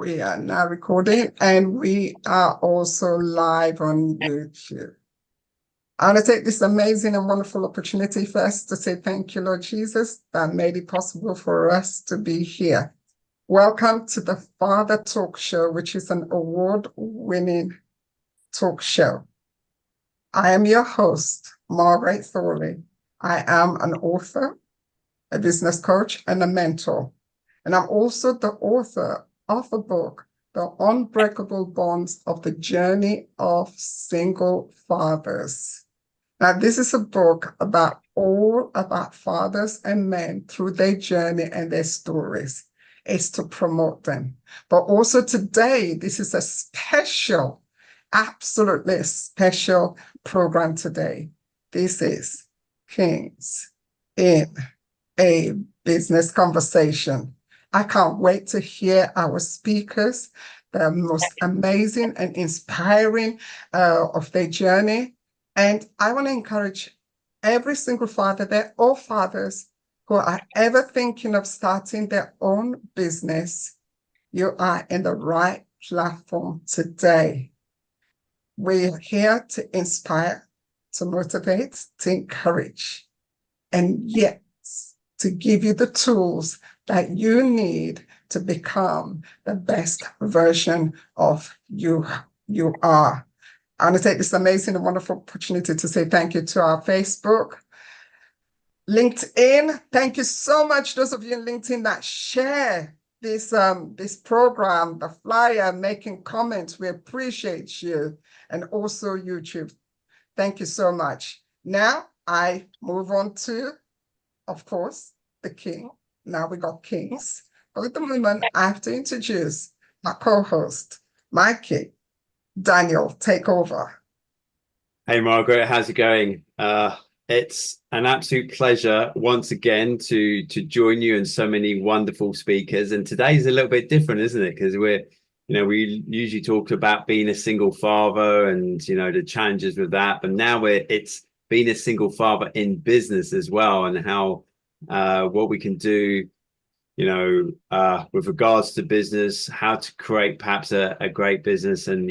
We are now recording and we are also live on YouTube. I want to take this amazing and wonderful opportunity first to say thank you, Lord Jesus, that made it possible for us to be here. Welcome to the Father Talk Show, which is an award-winning talk show. I am your host, Margaret Thorli. I am an author, a business coach, and a mentor. And I'm also the author of a book, The Unbreakable Bonds of the Journey of Single Fathers. Now, this is a book all about fathers and men through their journey and their stories. It's to promote them. But also today, this is a special, absolutely special program today. This is Kings in a Business Conversation. I can't wait to hear our speakers, the most amazing and inspiring of their journey. And I want to encourage every single father, they're all fathers who are ever thinking of starting their own business. You are in the right platform today. We're here to inspire, to motivate, to encourage, and yet to give you the tools that you need to become the best version of you are. I want to take this amazing and wonderful opportunity to say thank you to our Facebook, LinkedIn. Thank you so much, those of you in LinkedIn that share this program, the flyer, making comments. We appreciate you. And also YouTube. Thank you so much. Now I move on to, of course, the king. Now we got kings. But at the moment, I have to introduce my co-host, my king, Daniel. Take over. Hey, Margaret, how's it going? It's an absolute pleasure once again to join you and so many wonderful speakers. And today's a little bit different, isn't it? Because we usually talk about being a single father and, the challenges with that. But now it's being a single father in business as well, and how what we can do, with regards to business, how to create perhaps a great business. And,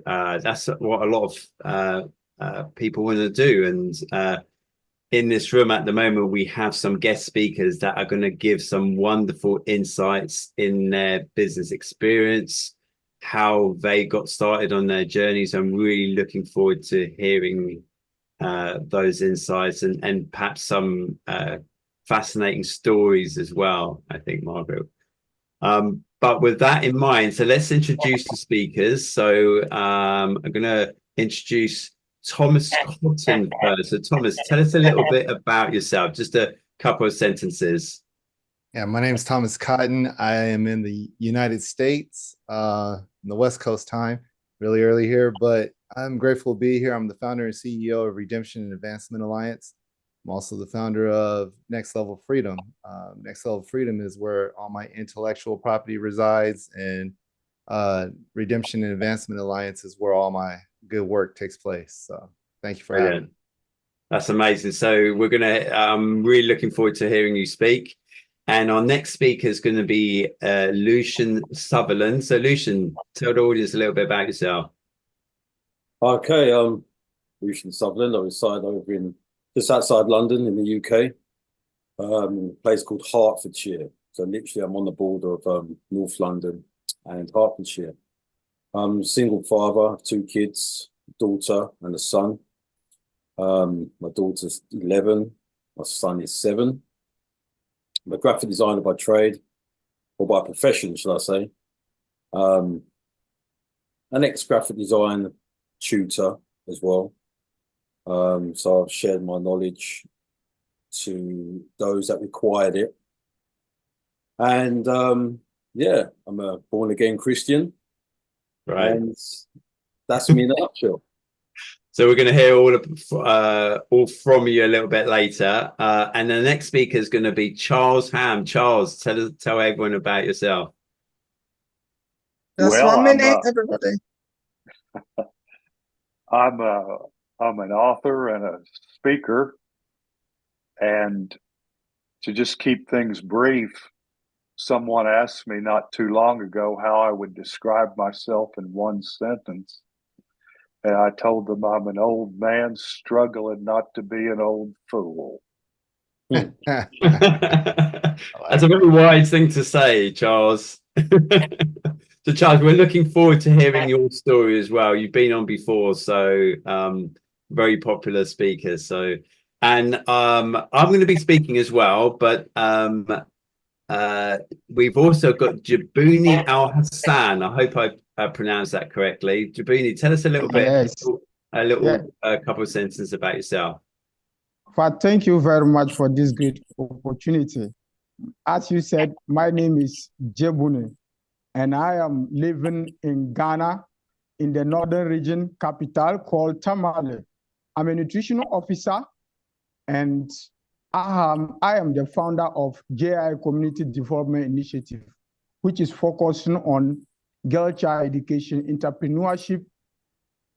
that's what a lot of people want to do. And in this room at the moment, we have some guest speakers that are going to give some wonderful insights in their business experience, how they got started on their journeys. I'm really looking forward to hearing those insights and perhaps some fascinating stories as well, I think, Margaret. But with that in mind, so let's introduce the speakers. So I'm going to introduce Thomas Cotton first. So Thomas, tell us a little bit about yourself, just a couple of sentences. Yeah, my name is Thomas Cotton. I am in the United States, in the West Coast time, really early here, but I'm grateful to be here. I'm the founder and CEO of Redemption and Advancement Alliance. I'm also the founder of Next Level Freedom. Next Level Freedom is where all my intellectual property resides, and Redemption and Advancement Alliance is where all my good work takes place. So thank you for having me. That's amazing. So we're I'm really looking forward to hearing you speak. And our next speaker is going to be Lucian Sutherland. So Lucian, tell the audience a little bit about yourself. Okay, Lucian Sutherland. I reside over just outside London in the UK, a place called Hertfordshire. So literally I'm on the border of North London and Hertfordshire. I'm a single father, 2 kids, a daughter and a son. My daughter's 11, my son is 7. I'm a graphic designer by trade, or by profession, should I say. An ex-graphic design tutor as well. So I've shared my knowledge to those that required it. And yeah, I'm a born-again Christian. Right. And that's me in a nutshell. So we're going to hear all from you a little bit later. And the next speaker is going to be Charles Ham. Charles, tell everyone about yourself. Just 1 minute, everybody. I'm an author and a speaker, and to just keep things brief, someone asked me not too long ago how I would describe myself in one sentence. And I told them I'm an old man struggling not to be an old fool. That's a very wise thing to say, Charles. So, Charles, we're looking forward to hearing your story as well. You've been on before, so very popular speaker. So, and I'm going to be speaking as well, but we've also got Jabuni Al Hassan. I hope I pronounced that correctly. Jabuni, tell us a little bit, Yes. a couple of sentences about yourself. But thank you very much for this great opportunity. As you said, my name is Jebune, and I am living in Ghana, in the northern region capital called Tamale. I'm a nutritional officer, and I am the founder of JI Community Development Initiative, which is focusing on girl child education, entrepreneurship,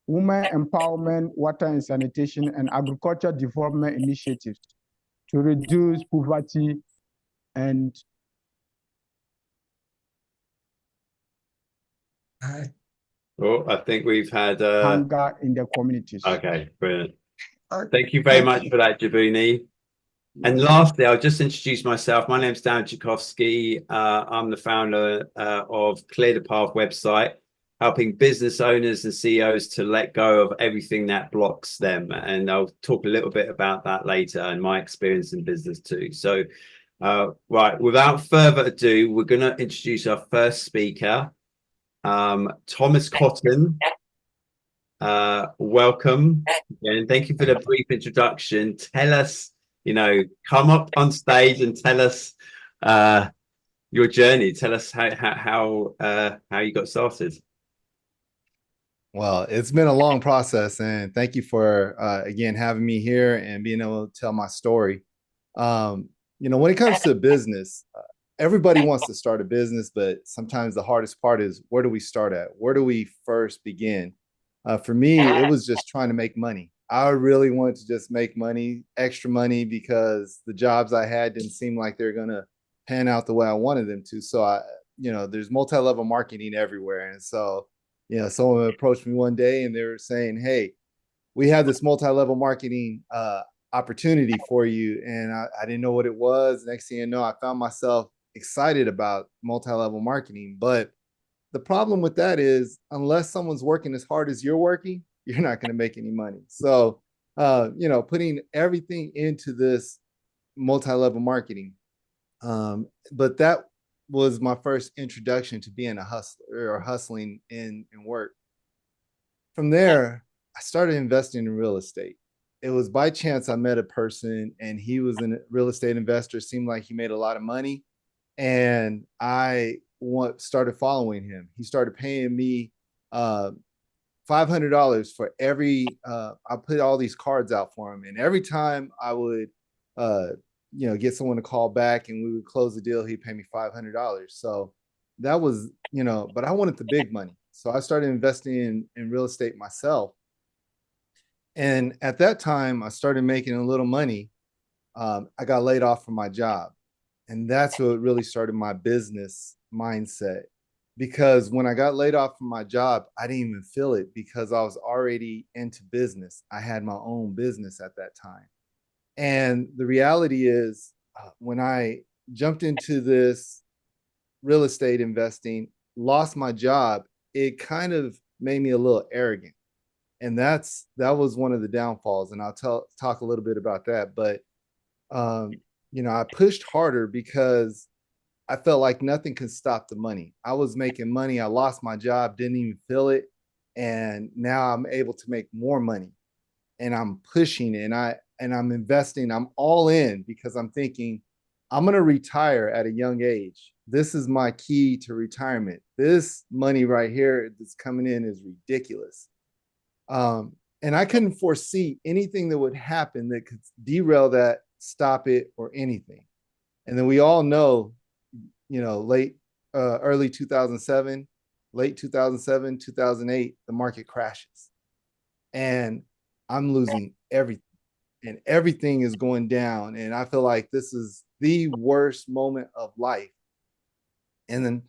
women empowerment, water and sanitation, and agriculture development initiatives to reduce poverty and Oh, I think we've had hunger in the communities. Okay, brilliant. Thank you very much for that, Jabuni. And lastly, I'll just introduce myself. My name's Dan Tchaikovsky. I'm the founder of Clear the Path website, helping business owners and CEOs to let go of everything that blocks them. And I'll talk a little bit about that later and my experience in business too. So, right, without further ado, we're going to introduce our first speaker, Thomas Cotton. Welcome and thank you for the brief introduction. Tell us, come up on stage and tell us your journey. Tell us how you got started. Well, it's been a long process, and thank you for again having me here and being able to tell my story. When it comes to business, everybody wants to start a business, but sometimes the hardest part is, where do we start at? Where do we first begin? For me, it was just trying to make money. I really wanted to just make money, extra money, because the jobs I had didn't seem like they're going to pan out the way I wanted them to. So there's multi-level marketing everywhere. And so, someone approached me one day and they were saying, hey, we have this multi-level marketing opportunity for you. And I didn't know what it was. Next thing you know, I found myself excited about multi-level marketing. But the problem with that is, unless someone's working as hard as you're working, you're not going to make any money. So, putting everything into this multi-level marketing. But that was my first introduction to being a hustler or hustling in work. From there, I started investing in real estate. It was by chance I met a person, and he was a real estate investor. Seemed like he made a lot of money, and I started following him. He started paying me $500 for every I put all these cards out for him, and every time I would get someone to call back and we would close the deal, he'd pay me $500. So that was, but I wanted the big money. So I started investing in real estate myself. And at that time, I started making a little money. I got laid off from my job. And that's what really started my business mindset. Because when I got laid off from my job, I didn't even feel it, because I was already into business. I had my own business at that time. And the reality is, when I jumped into this real estate investing, lost my job, it kind of made me a little arrogant. And that was one of the downfalls. And I'll talk a little bit about that. But, I pushed harder because I felt like nothing could stop the money. I was making money. I lost my job, didn't even feel it. And now I'm able to make more money, and I'm pushing it, and I'm investing. I'm all in, because I'm thinking I'm going to retire at a young age. This is my key to retirement. This money right here that's coming in is ridiculous. And I couldn't foresee anything that would happen that could derail that, stop it, or anything. And then we all know, early 2007, late 2007, 2008, the market crashes, and I'm losing everything, and everything is going down. And I feel like this is the worst moment of life. And then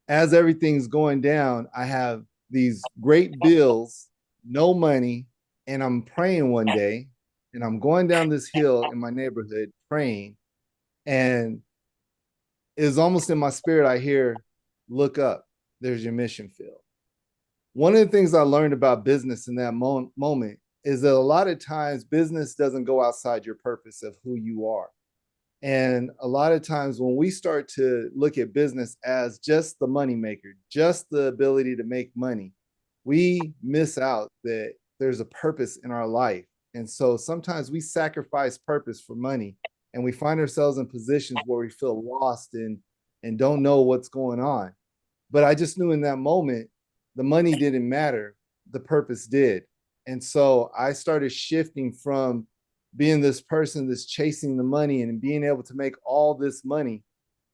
as everything's going down, I have these great bills, no money, and I'm praying one day, and I'm going down this hill in my neighborhood praying, and it's almost in my spirit, I hear, look up, there's your mission field. One of the things I learned about business in that moment is that a lot of times business doesn't go outside your purpose of who you are. And a lot of times when we start to look at business as just the money maker, just the ability to make money, we miss out that there's a purpose in our life. And so sometimes we sacrifice purpose for money, and we find ourselves in positions where we feel lost and don't know what's going on. But I just knew in that moment, the money didn't matter, the purpose did. And so I started shifting from being this person that's chasing the money and being able to make all this money,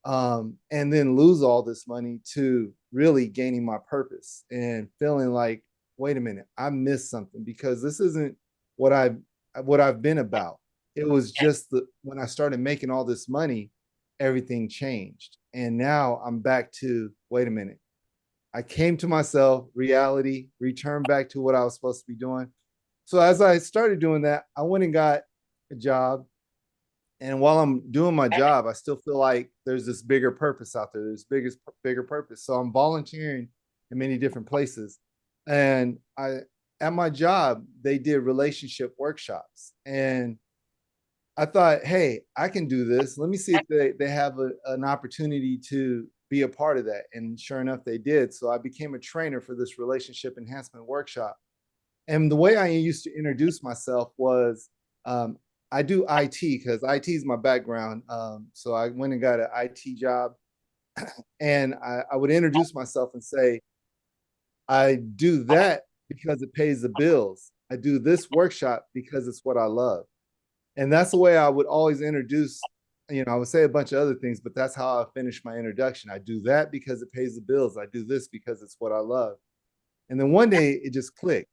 and then lose all this money, to really gaining my purpose and feeling like, wait a minute, I missed something, because this isn't what I've been about. It was just when I started making all this money, everything changed. And now I'm back to, wait a minute, I came to myself, reality, returned back to what I was supposed to be doing. So as I started doing that, I went and got a job. And while I'm doing my job, I still feel like there's this bigger purpose out there. There's bigger purpose. So I'm volunteering in many different places. And at my job, they did relationship workshops. And I thought, hey, I can do this. Let me see if they have an opportunity to be a part of that. And sure enough, they did. So I became a trainer for this relationship enhancement workshop. And the way I used to introduce myself was, I do IT because IT is my background. So I went and got an IT job, and I would introduce myself and say, I do that because it pays the bills. I do this workshop because it's what I love. And that's the way I would always introduce, I would say a bunch of other things, but that's how I finish my introduction. I do that because it pays the bills. I do this because it's what I love. And then one day it just clicked.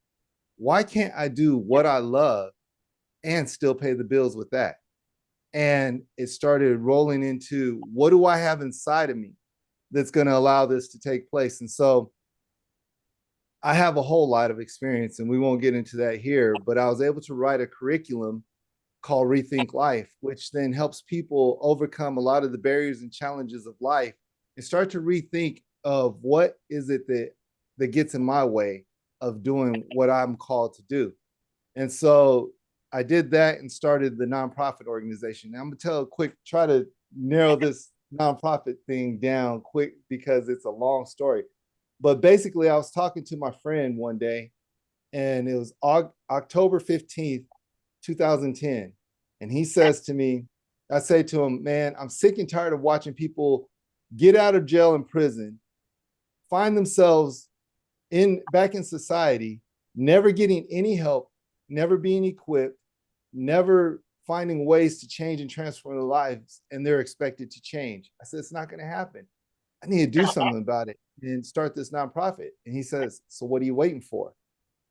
Why can't I do what I love and still pay the bills with that? And it started rolling into, what do I have inside of me that's going to allow this to take place? And so I have a whole lot of experience, and we won't get into that here, but I was able to write a curriculum called Rethink Life, which then helps people overcome a lot of the barriers and challenges of life and start to rethink of what is it that gets in my way of doing what I'm called to do. And so I did that and started the nonprofit organization. Now I'm gonna try to narrow this nonprofit thing down quick because it's a long story. But basically, I was talking to my friend one day, and it was October 15th, 2010. And he says to me, I say to him, man, I'm sick and tired of watching people get out of jail and prison, find themselves back in society, never getting any help, never being equipped, never finding ways to change and transform their lives, and they're expected to change. I said, it's not going to happen. I need to do something about it and start this nonprofit. And he says, so what are you waiting for?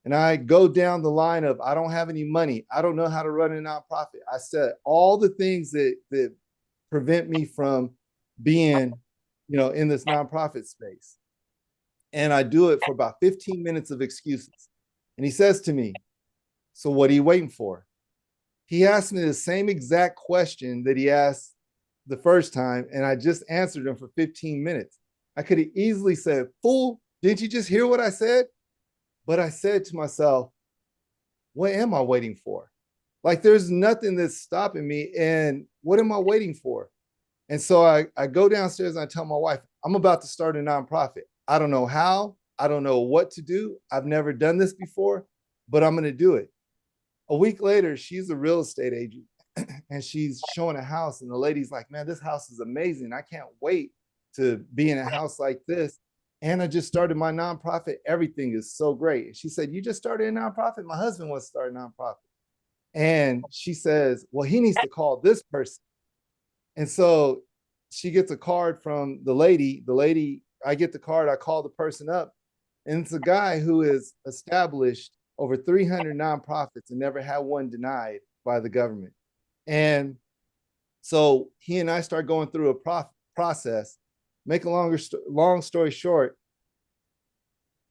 And I go down the line of, I don't have any money. I don't know how to run a nonprofit. I said all the things that prevent me from being, in this nonprofit space. And I do it for about 15 minutes of excuses. And he says to me, so what are you waiting for? He asked me the same exact question that he asked the first time, and I just answered him for 15 minutes. I could have easily said, fool, didn't you just hear what I said? But I said to myself, what am I waiting for? Like, there's nothing that's stopping me, and what am I waiting for? And so I go downstairs and I tell my wife, I'm about to start a nonprofit. I don't know how, I don't know what to do. I've never done this before, but I'm going to do it. A week later, she's a real estate agent and she's showing a house, and the lady's like, man, this house is amazing. I can't wait to be in a house like this. And I just started my nonprofit. Everything is so great. And she said, you just started a nonprofit? My husband wants to start a nonprofit. And she says, well, he needs to call this person. And so she gets a card from the lady. I get the card, I call the person up, and it's a guy who has established over 300 nonprofits and never had one denied by the government. And so he and I start going through a process. Make a long story short,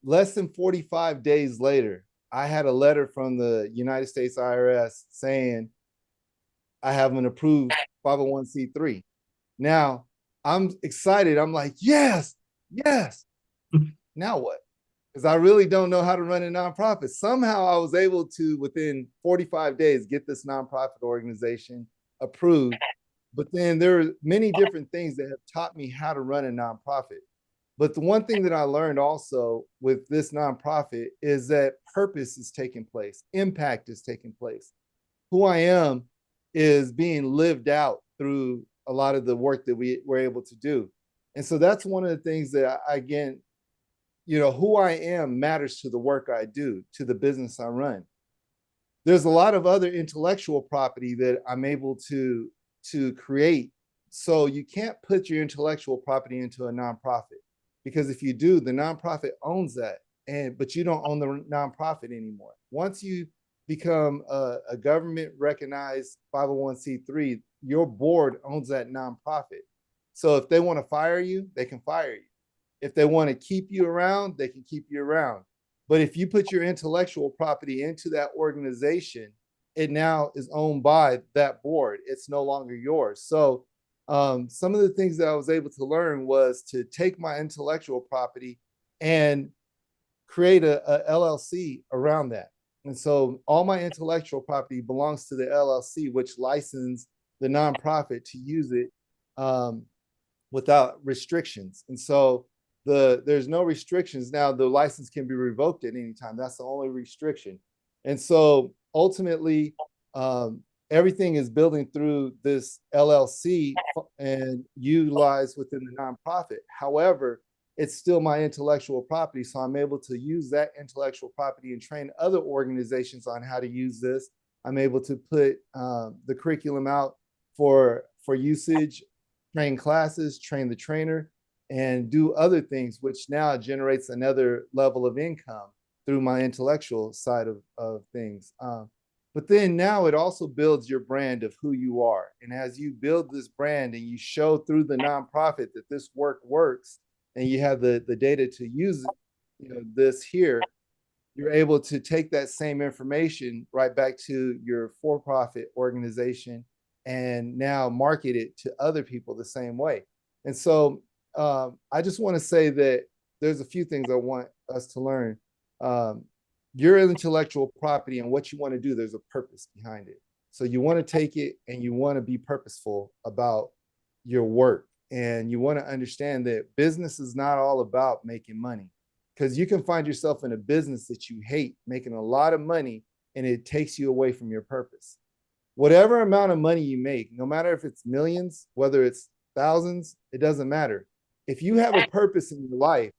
less than 45 days later, I had a letter from the United States IRS saying I have an approved 501c3. Now I'm excited. I'm like, yes, yes. Now what? Because I really don't know how to run a nonprofit. Somehow I was able to, within 45 days, get this nonprofit organization approved. But then there are many different things that have taught me how to run a nonprofit. But the one thing that I learned also with this nonprofit is that purpose is taking place, impact is taking place. Who I am is being lived out through a lot of the work that we were able to do. And so that's one of the things that again, who I am matters to the work I do, to the business I run. There's a lot of other intellectual property that I'm able to create. So you can't put your intellectual property into a nonprofit, because if you do, the nonprofit owns that, but you don't own the nonprofit anymore. Once you become a government recognized 501c3, your board owns that nonprofit. So if they want to fire you, they can fire you. If they want to keep you around, they can keep you around. But if you put your intellectual property into that organization, it now is owned by that board. It's no longer yours. So some of the things that I was able to learn was to take my intellectual property and create a LLC around that. And so all my intellectual property belongs to the LLC, which licensed the nonprofit to use it without restrictions. And so there's no restrictions. Now the license can be revoked at any time. That's the only restriction. And so ultimately, everything is building through this LLC and utilized within the nonprofit. However, it's still my intellectual property. So I'm able to use that intellectual property and train other organizations on how to use this. I'm able to put the curriculum out for usage, train classes, train the trainer, and do other things, which now generates another level of income through my intellectual side of things. But then now it also builds your brand of who you are. And as you build this brand and you show through the nonprofit that this work works, and you have the data to use this here, you're able to take that same information right back to your for-profit organization and now market it to other people the same way. And so I just want to say that there's a few things I want us to learn. Your intellectual property and what you want to do, there's a purpose behind it. So you want to take it and you want to be purposeful about your work. And you want to understand that business is not all about making money, because you can find yourself in a business that you hate, making a lot of money, and it takes you away from your purpose. Whatever amount of money you make, no matter if it's millions, whether it's thousands, it doesn't matter. If you have a purpose in your life,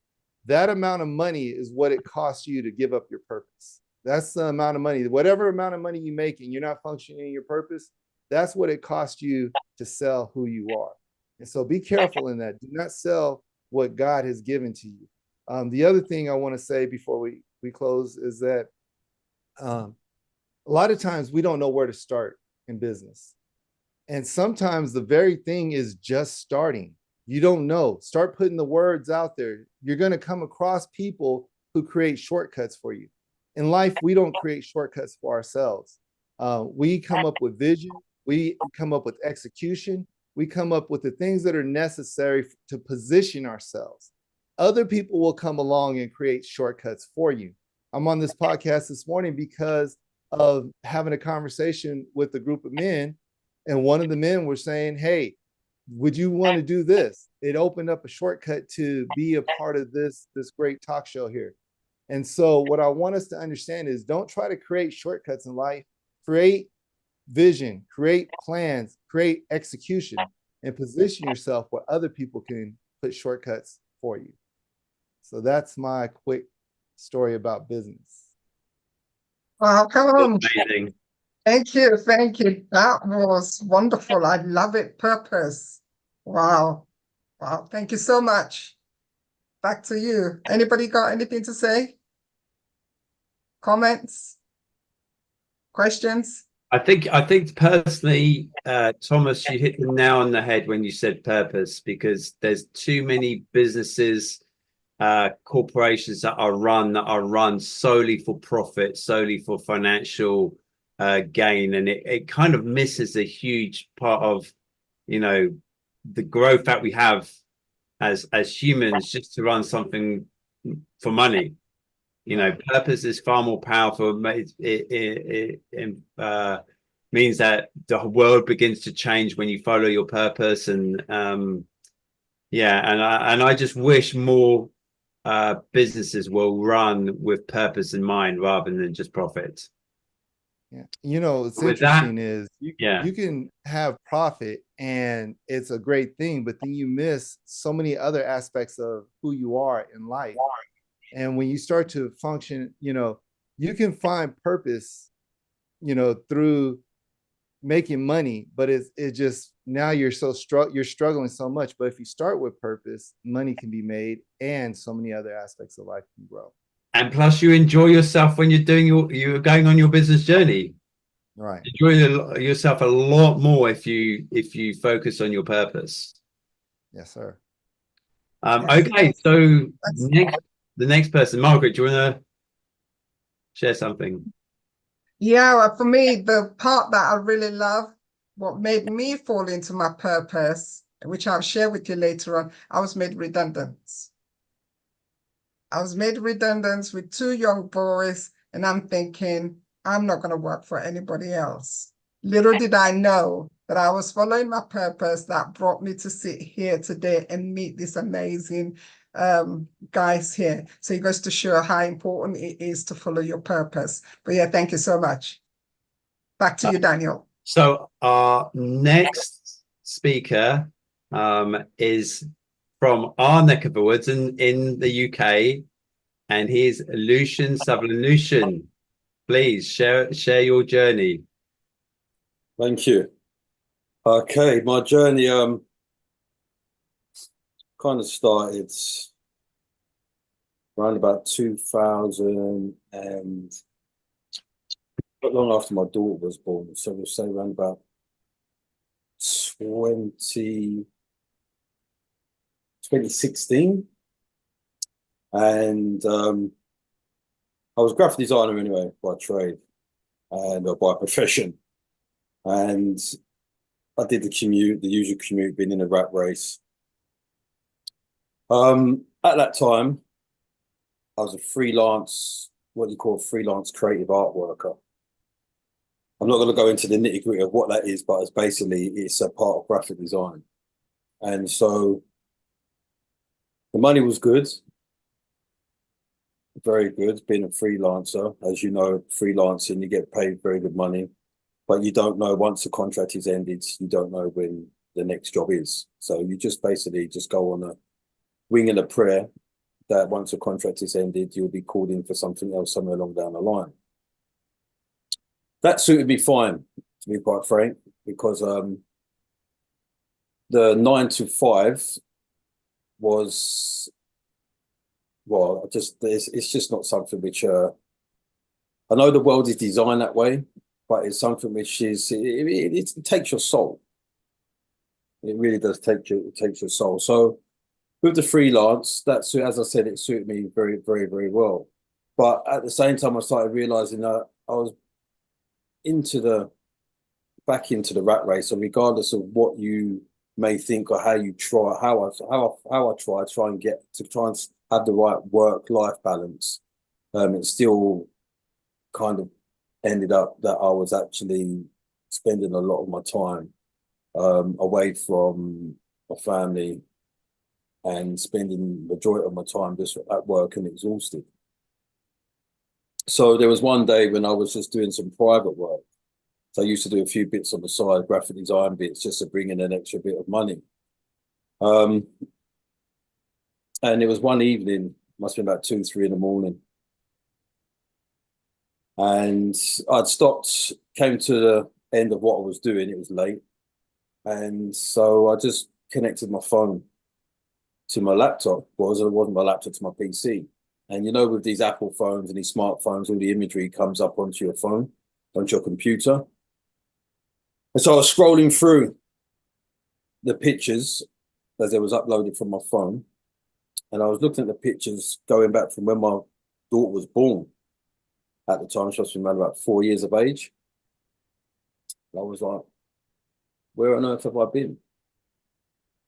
that amount of money is what it costs you to give up your purpose. That's the amount of money. Whatever amount of money you make and you're not functioning in your purpose, that's what it costs you to sell who you are. And so be careful in that. Do not sell what God has given to you. The other thing I want to say before we close is that a lot of times we don't know where to start in business. And sometimes the very thing is just starting. You don't know. Start putting the words out there. You're going to come across people who create shortcuts for you. In life, we don't create shortcuts for ourselves. We come up with vision. We come up with execution. We come up with the things that are necessary to position ourselves. Other people will come along and create shortcuts for you. I'm on this podcast this morning because of having a conversation with a group of men. And one of the men were saying, hey, would you want to do this? It opened up a shortcut to be a part of this great talk show here. And so what I want us to understand is don't try to create shortcuts in life. Create vision, create plans, create execution, and position yourself where other people can put shortcuts for you. So that's my quick story about business. Wow, come on. Amazing. Thank you. Thank you. That was wonderful. I love it. Purpose. Wow. Wow. Thank you so much. Back to you. Anybody got anything to say? Comments? Questions? I think personally, Thomas, you hit the nail on the head when you said purpose, because there's too many businesses, corporations that are run solely for profit, solely for financial gain, and it kind of misses a huge part of, you know, the growth that we have as humans, just to run something for money. You know, purpose is far more powerful. It means that the world begins to change when you follow your purpose. And yeah, and I just wish more businesses will run with purpose in mind rather than just profit. Yeah. You know, what's With that, interesting is yeah, you can have profit and it's a great thing, but then you miss so many other aspects of who you are in life. And when you start to function, you know, you can find purpose, you know, through making money, but it just, now you're you're struggling so much. But if you start with purpose, money can be made and so many other aspects of life can grow. and plus you enjoy yourself when you're going on your business journey. Right. Enjoy yourself a lot more if you focus on your purpose. Yes, sir. Okay, so the next person, Margaret, do you want to share something? Yeah, well, for me, the part that I really love, what made me fall into my purpose, which I'll share with you later on, I was made redundant. I was made redundant with two young boys, and I'm thinking, I'm not going to work for anybody else. Little did I know that I was following my purpose that brought me to sit here today and meet these amazing guys here. So it goes to show how important it is to follow your purpose. But yeah, thank you so much. Back to you, Daniel. So our next speaker is from our neck of the woods in the UK, and he's Lucian Sutherland. Lucian, please share your journey. Thank you. Okay, my journey kind of started around about 2000 and not long after my daughter was born. So we'll say around about 2016. And I was a graphic designer anyway, by trade and by profession. And I did the usual commute, being in a rat race. At that time, I was a freelance, what you call a freelance creative art worker. I'm not going to go into the nitty-gritty of what that is, but it's a part of graphic design. And so the money was good, very good, being a freelancer. As you know, freelancing, you get paid very good money, but you don't know, once the contract is ended, you don't know when the next job is. So you just basically just go on a wing and a prayer that once the contract is ended, you'll be called in for something else somewhere along down the line. That suited me fine, to be quite frank, because the 9 to 5 was, well, it's just not something which I know the world is designed that way, but it's something which is it takes your soul. It really does take your soul. So with the freelance, that's, as I said, it suited me very, very, very well. But at the same time, I started realizing that I was back into the rat race, and regardless of what you may think or how you try, how I try and have the right work-life balance, it still kind of ended up that I was actually spending a lot of my time away from my family and spending the majority of my time just at work and exhausted. So there was one day when I was just doing some private work. So I used to do a few bits on the side, graphic design bits, just to bring in an extra bit of money. And it was one evening, must have been about 2, 3 in the morning. And I'd stopped, came to the end of what I was doing. It was late. And so I just connected my phone to my laptop. Well, it wasn't my laptop, to my PC. And you know, with these Apple phones and these smartphones, all the imagery comes up onto your phone, onto your computer. And so I was scrolling through the pictures as they was uploaded from my phone, and I was looking at the pictures going back from when my daughter was born. At the time, she was around about 4 years of age. I was like, where on earth have I been?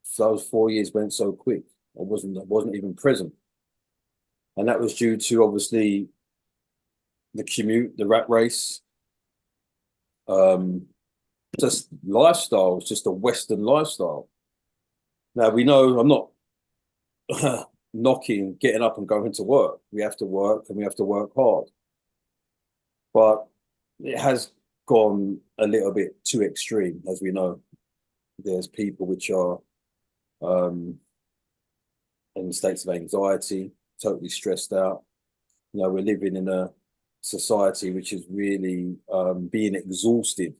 So those 4 years went so quick. I wasn't even present. And that was due to obviously the commute, the rat race, just lifestyle, just a Western lifestyle. Now we know I'm not knocking getting up and going to work. We have to work and we have to work hard. But it has gone a little bit too extreme, as we know. There's people which are in states of anxiety, totally stressed out. You know, we're living in a society which is really being exhausted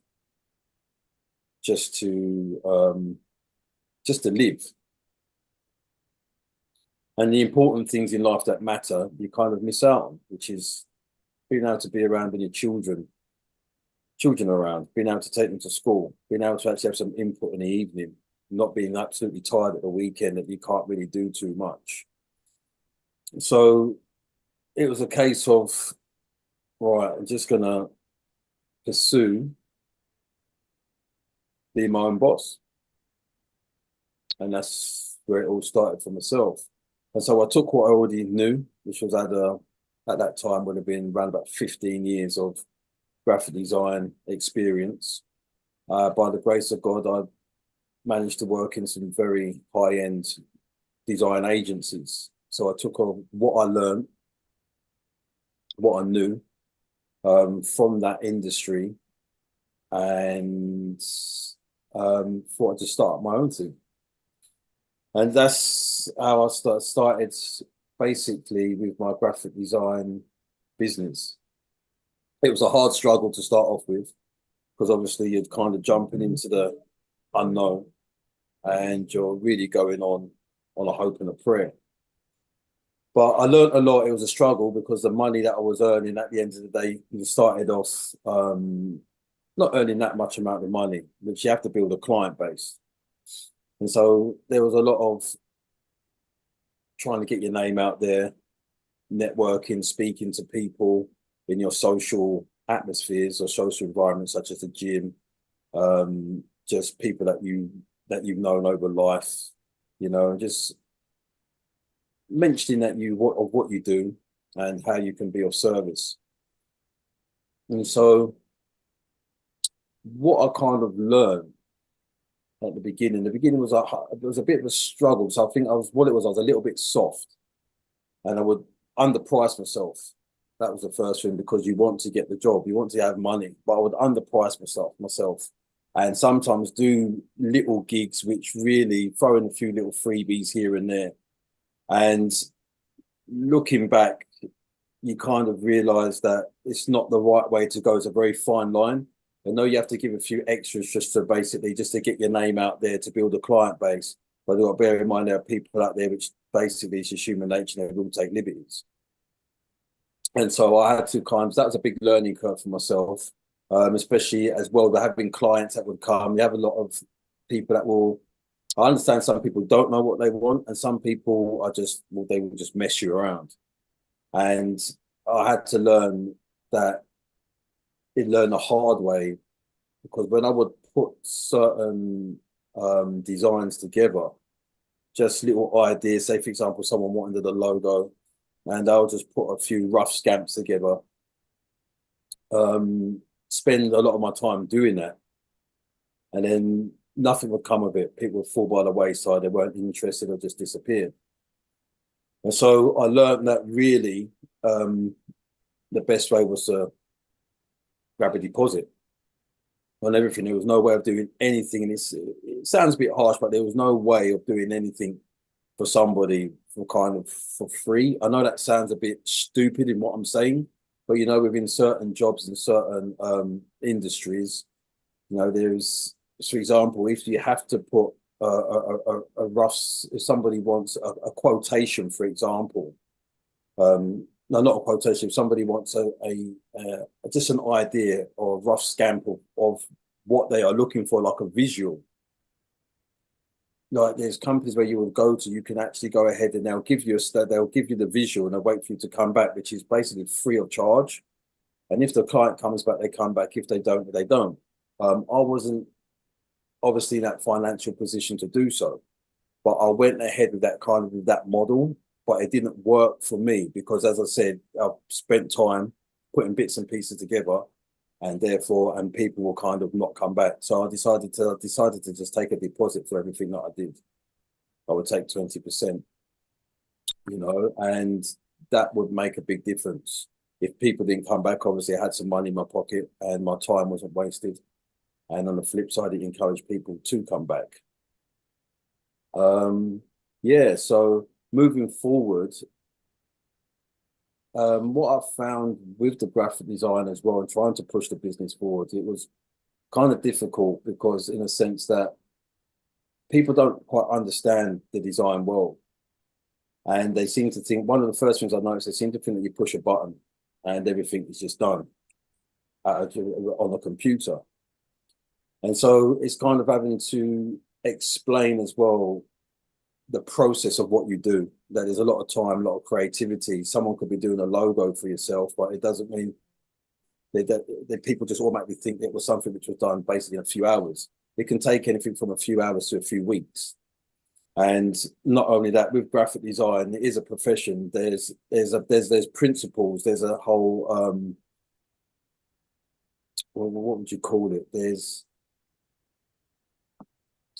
just to live. And the important things in life that matter, you kind of miss out on, which is being able to be around when your children around, being able to take them to school, being able to actually have some input in the evening, not being absolutely tired at the weekend that you can't really do too much. So it was a case of, right, I'm just going to pursue being my own boss. And that's where it all started for myself. And so I took what I already knew, which was at that time would have been around about 15 years of graphic design experience. By the grace of God, I managed to work in some very high-end design agencies. So I took on what I learned, what I knew from that industry, and thought to start my own thing. And that's how I started basically with my graphic design business. It was a hard struggle to start off with, because obviously you're kind of jumping into the unknown and you're really going on a hope and a prayer. But I learned a lot. It was a struggle because the money that I was earning at the end of the day, you started off not earning that much amount of money, which you have to build a client base. And so there was a lot of trying to get your name out there, networking, speaking to people in your social atmospheres or social environments, such as the gym, just people that you've known over life, you know, and just mentioning what you do and how you can be of service. And so what I kind of learned at the beginning was it was a bit of a struggle. So I think I was a little bit soft, and I would underprice myself. That was the first thing, because you want to get the job, you want to have money, but I would underprice myself, and sometimes do little gigs which really throw in a few little freebies here and there. And looking back, you kind of realize that it's not the right way to go. It's a very fine line. I know you have to give a few extras just to get your name out there to build a client base. But you've got to bear in mind there are people out there which basically it's just human nature, they will take liberties. And so I had to that was a big learning curve for myself, especially as well, having clients that would come. You have a lot of people I understand some people don't know what they want, and some people they will just mess you around. And I had to learn the hard way, because when I would put certain designs together, just little ideas, say for example, someone wanted the logo, and I'll just put a few rough scamps together, spend a lot of my time doing that, and then nothing would come of it. People would fall by the wayside, they weren't interested or just disappeared. And so I learned that really the best way was to grab a deposit on everything. There was no way of doing anything, and it sounds a bit harsh, but there was no way of doing anything for somebody for free. I know that sounds a bit stupid in what I'm saying, but you know, within certain jobs and certain industries, you know, there's, for example, if you have to put a rough, if somebody wants a quotation, for example, no, not a quotation. If somebody wants just an idea or a rough scamp of what they are looking for, like a visual. Like there's companies where you will go to, you can actually go ahead and they'll give you the visual and they'll wait for you to come back, which is basically free of charge. And if the client comes back, they come back. If they don't, they don't. I wasn't obviously in that financial position to do so, but I went ahead with that model, but it didn't work for me because, as I said, I've spent time putting bits and pieces together, and people will kind of not come back. So I decided to just take a deposit for everything that I did. I would take 20%, and that would make a big difference. If people didn't come back, obviously I had some money in my pocket and my time wasn't wasted. And on the flip side, it encouraged people to come back. So moving forward, what I found with the graphic design as well and trying to push the business forward, it was kind of difficult because in a sense that people don't quite understand the design world. And they seem to think, one of the first things I noticed, they seem to think that you push a button and everything is just done on a computer. And so it's kind of having to explain as well the process of what you do. That there's a lot of time, a lot of creativity. Someone could be doing a logo for yourself, but it doesn't mean that people just automatically think it was something which was done basically in a few hours. It can take anything from a few hours to a few weeks. And not only that, with graphic design, it is a profession. There's principles. There's a whole what would you call it? There's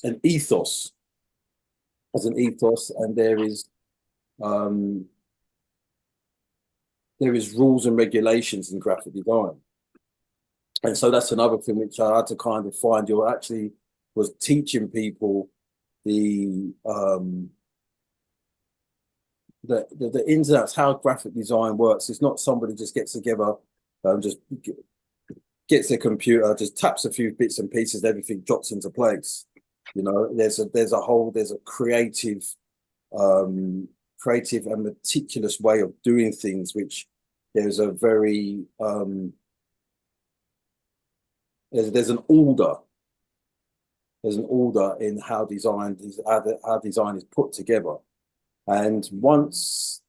an ethos. There's an ethos, and there is rules and regulations in graphic design. And so that's another thing which I had to kind of find. You actually was teaching people the ins and outs, how graphic design works. It's not somebody just gets together and just gets their computer, just taps a few bits and pieces, everything drops into place. There's a creative and meticulous way of doing things, which there's a very there's an order. There's an order in how design is put together. And once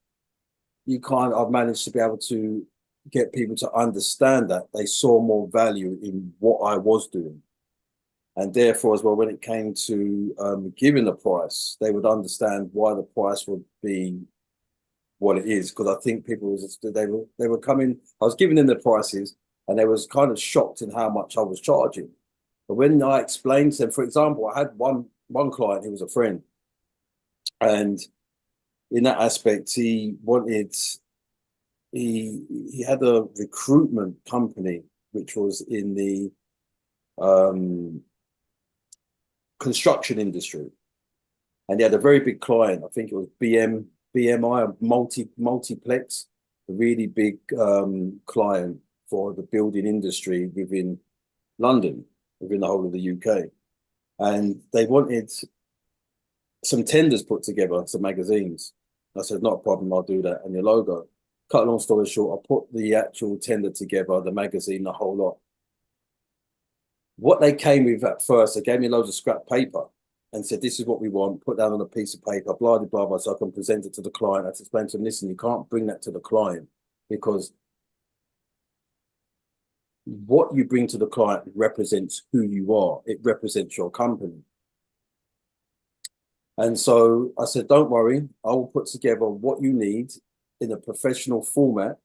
I've managed to be able to get people to understand that, they saw more value in what I was doing. And therefore, as well, when it came to giving the price, they would understand why the price would be what it is. Because I think people they were coming. I was giving them the prices, and they was kind of shocked in how much I was charging. But when I explained to them, for example, I had one client who was a friend, and in that aspect, he had a recruitment company which was in the construction industry, and he had a very big client. I think it was BMI, a multiplex, a really big client for the building industry within London, within the whole of the UK. And they wanted some tenders put together, some magazines. I said, not a problem, I'll do that. And your logo. Cut a long story short, I put the actual tender together, the magazine, the whole lot. What they came with at first, they gave me loads of scrap paper and said, this is what we want, put down on a piece of paper, blah, blah, blah, so I can present it to the client. I had to explain to them, listen, you can't bring that to the client because what you bring to the client represents who you are. It represents your company. And so I said, don't worry, I will put together what you need in a professional format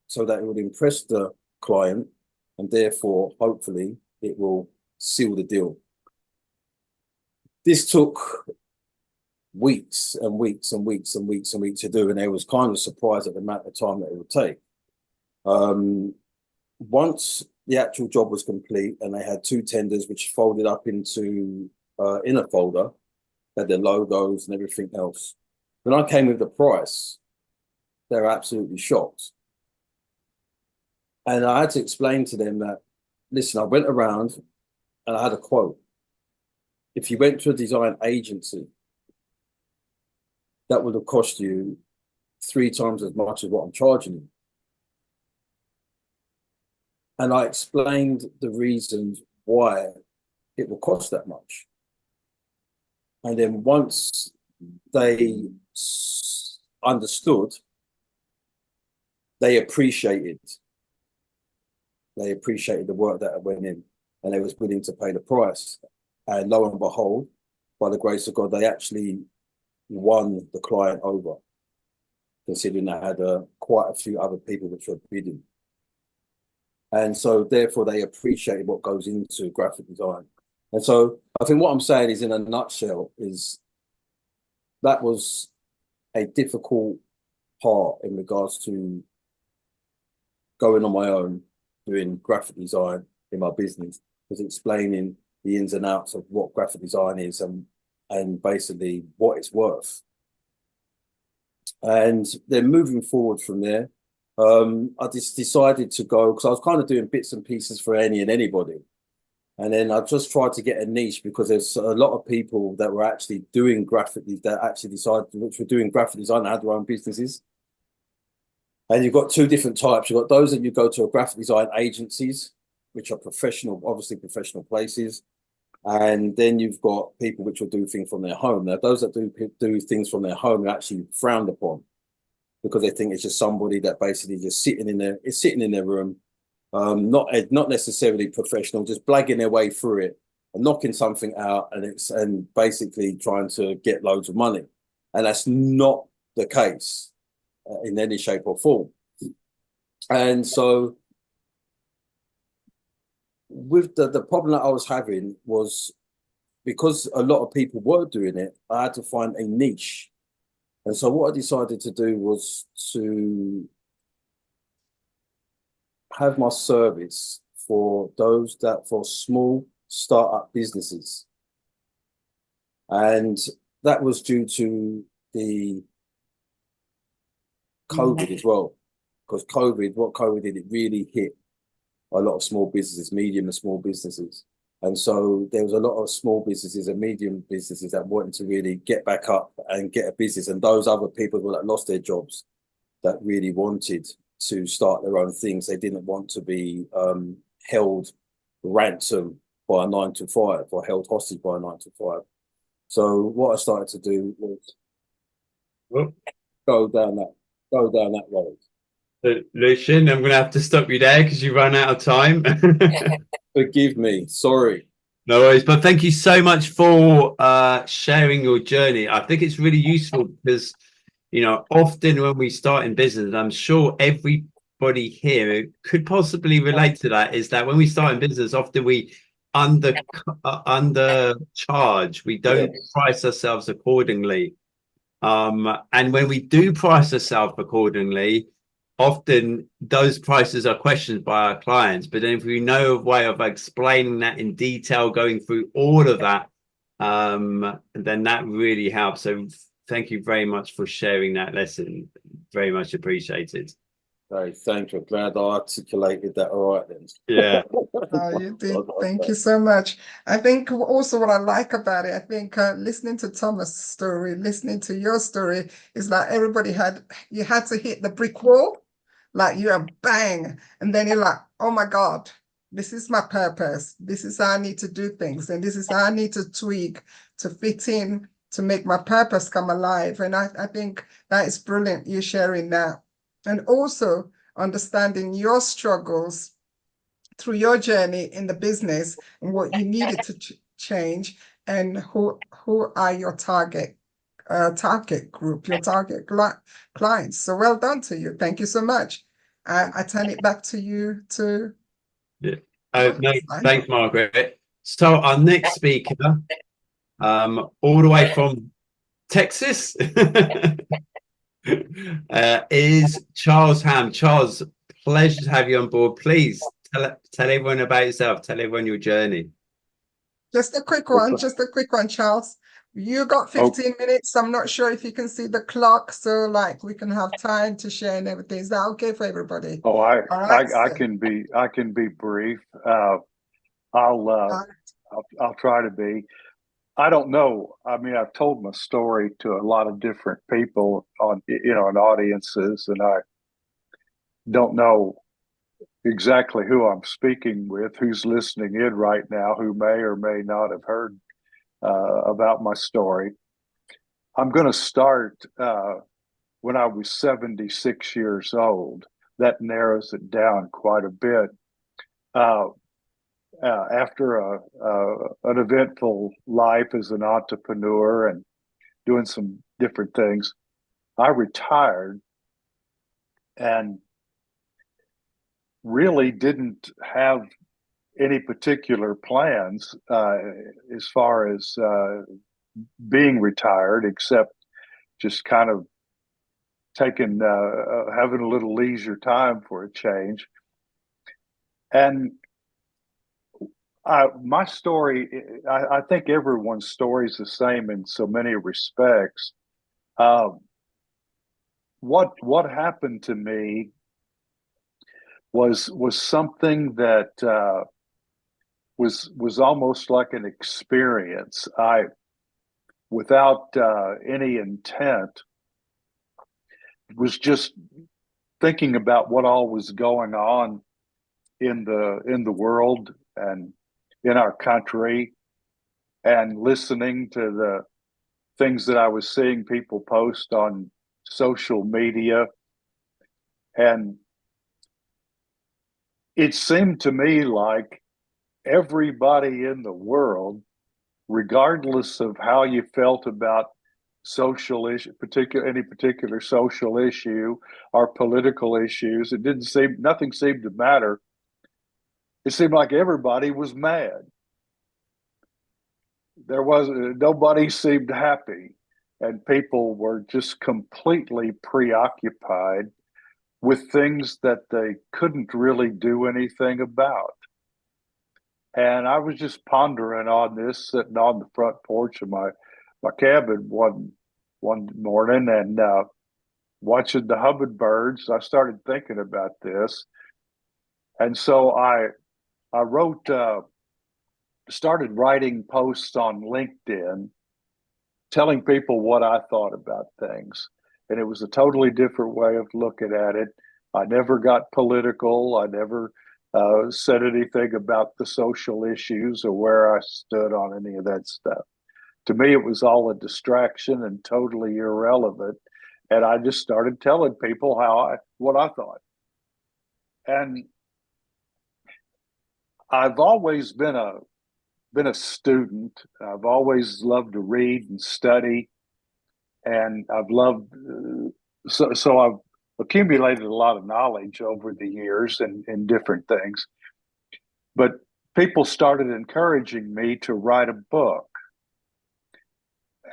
so that it would impress the client, and therefore, hopefully, it will seal the deal. This took weeks and weeks and weeks and weeks and weeks to do, and I was kind of surprised at the amount of time that it would take. Once the actual job was complete and they had 2 tenders which folded up into in a folder, had their logos and everything else. When I came with the price, they were absolutely shocked. And I had to explain to them that, listen, I went around and I had a quote. If you went to a design agency, that would have cost you 3 times as much as what I'm charging you. And I explained the reasons why it will cost that much. And then once they understood, they appreciated the work that went in, and they was willing to pay the price. And lo and behold, by the grace of God, they actually won the client over, considering they had quite a few other people which were bidding. And so therefore they appreciated what goes into graphic design. And so I think what I'm saying is, in a nutshell, is that was a difficult part in regards to going on my own, doing graphic design in my business, was explaining the ins and outs of what graphic design is and basically what it's worth. And then moving forward from there, I just decided to go, because I was kind of doing bits and pieces for any and anybody. And then I just tried to get a niche, because there's a lot of people that were actually doing which were doing graphic design and had their own businesses. And you've got two different types. You've got those that you go to graphic design agencies, which are professional, obviously professional places. And then you've got people which will do things from their home. Now, those that do things from their home are actually frowned upon, because they think it's just somebody that basically just sitting in their room, not necessarily professional, just blagging their way through it and knocking something out, and basically trying to get loads of money. And that's not the case in any shape or form. And so with the problem that I was having was, because a lot of people were doing it, I had to find a niche. And so what I decided to do was to have my service for small startup businesses. And that was due to the COVID as well, because what COVID did, it really hit a lot of small businesses, medium and small businesses. And so there was a lot of small businesses and medium businesses that wanted to really get back up and get a business. And those other people that lost their jobs, that really wanted to start their own things. They didn't want to be held ransom by a 9 to 5, or held hostage by a 9 to 5. So what I started to do was go down that road. Lucian, I'm going to have to stop you there because you run out of time. Forgive me, sorry. No worries, but thank you so much for sharing your journey. I think it's really useful because, you know, often when we start in business, I'm sure everybody here could possibly relate to that, is that when we start in business, often we undercharge. We don't price ourselves accordingly. And when we do price ourselves accordingly, often those prices are questioned by our clients. But then if we know a way of explaining that in detail, going through all of that, then that really helps. So thank you very much for sharing that lesson. Very much appreciated. Hey, thank you. Glad I articulated that all right then. Yeah. You did. Thank you so much. I think also what I like about it, I think listening to Thomas' story, listening to your story, is that you had to hit the brick wall, like you are bang, and then you're like, oh my God, this is my purpose. This is how I need to do things, and this is how I need to tweak to fit in to make my purpose come alive. And I think that is brilliant, you sharing that. And also understanding your struggles through your journey in the business and what you needed to change, and who are your target group, your target clients. So well done to you. Thank you so much. I turn it back to you to. Yeah. No, thanks, Margaret. So our next speaker, all the way from Texas, is Charles Ham. Charles, pleasure to have you on board. Please tell everyone about yourself. Tell everyone your journey. Just a quick one, Charles. You got 15 minutes. I'm not sure if you can see the clock, so like we can have time to share and everything. Is that okay for everybody? Oh, I can be brief. I'll try to be. I don't know. I mean, I've told my story to a lot of different people in audiences, and I don't know exactly who I'm speaking with, who's listening in right now, who may or may not have heard about my story. I'm going to start when I was 76 years old. That narrows it down quite a bit. After an eventful life as an entrepreneur and doing some different things, I retired and really didn't have any particular plans as far as being retired, except just kind of taking having a little leisure time for a change. And my story, I think everyone's story is the same in so many respects. What happened to me was something that was almost like an experience. I, without any intent, was just thinking about what all was going on in the world and in our country, and listening to the things that I was seeing people post on social media. And it seemed to me like everybody in the world, regardless of how you felt about social issue, any particular social issue or political issues, nothing seemed to matter. It seemed like everybody was mad. Nobody seemed happy, and people were just completely preoccupied with things that they couldn't really do anything about. And I was just pondering on this, sitting on the front porch of my cabin one morning, and watching the hummingbirds. I started thinking about this, and so I started writing posts on LinkedIn, telling people what I thought about things. And it was a totally different way of looking at it. I never got political. I never said anything about the social issues or where I stood on any of that stuff. To me, it was all a distraction and totally irrelevant. And I just started telling people what I thought. And I've always been a student. I've always loved to read and study, and I've loved so I've accumulated a lot of knowledge over the years in different things. But people started encouraging me to write a book,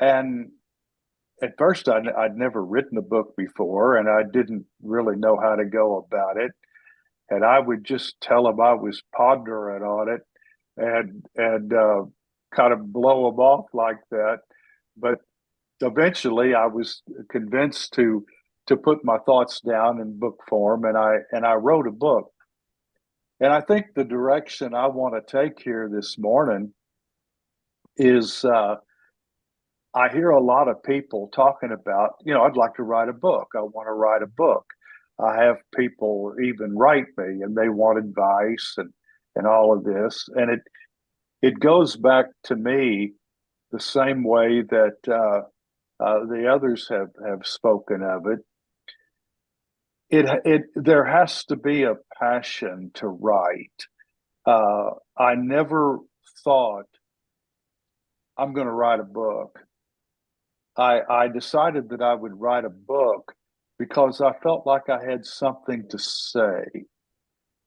and at first I'd never written a book before, and I didn't really know how to go about it. And I would just tell them I was pondering on it, and kind of blow them off like that. But eventually, I was convinced to put my thoughts down in book form, and I wrote a book. And I think the direction I want to take here this morning is I hear a lot of people talking about, I'd like to write a book. I want to write a book. I have people even write me, and they want advice and all of this. And it goes back to me the same way that the others have spoken of it. There has to be a passion to write. I never thought I'm going to write a book. I decided that I would write a book because I felt like I had something to say,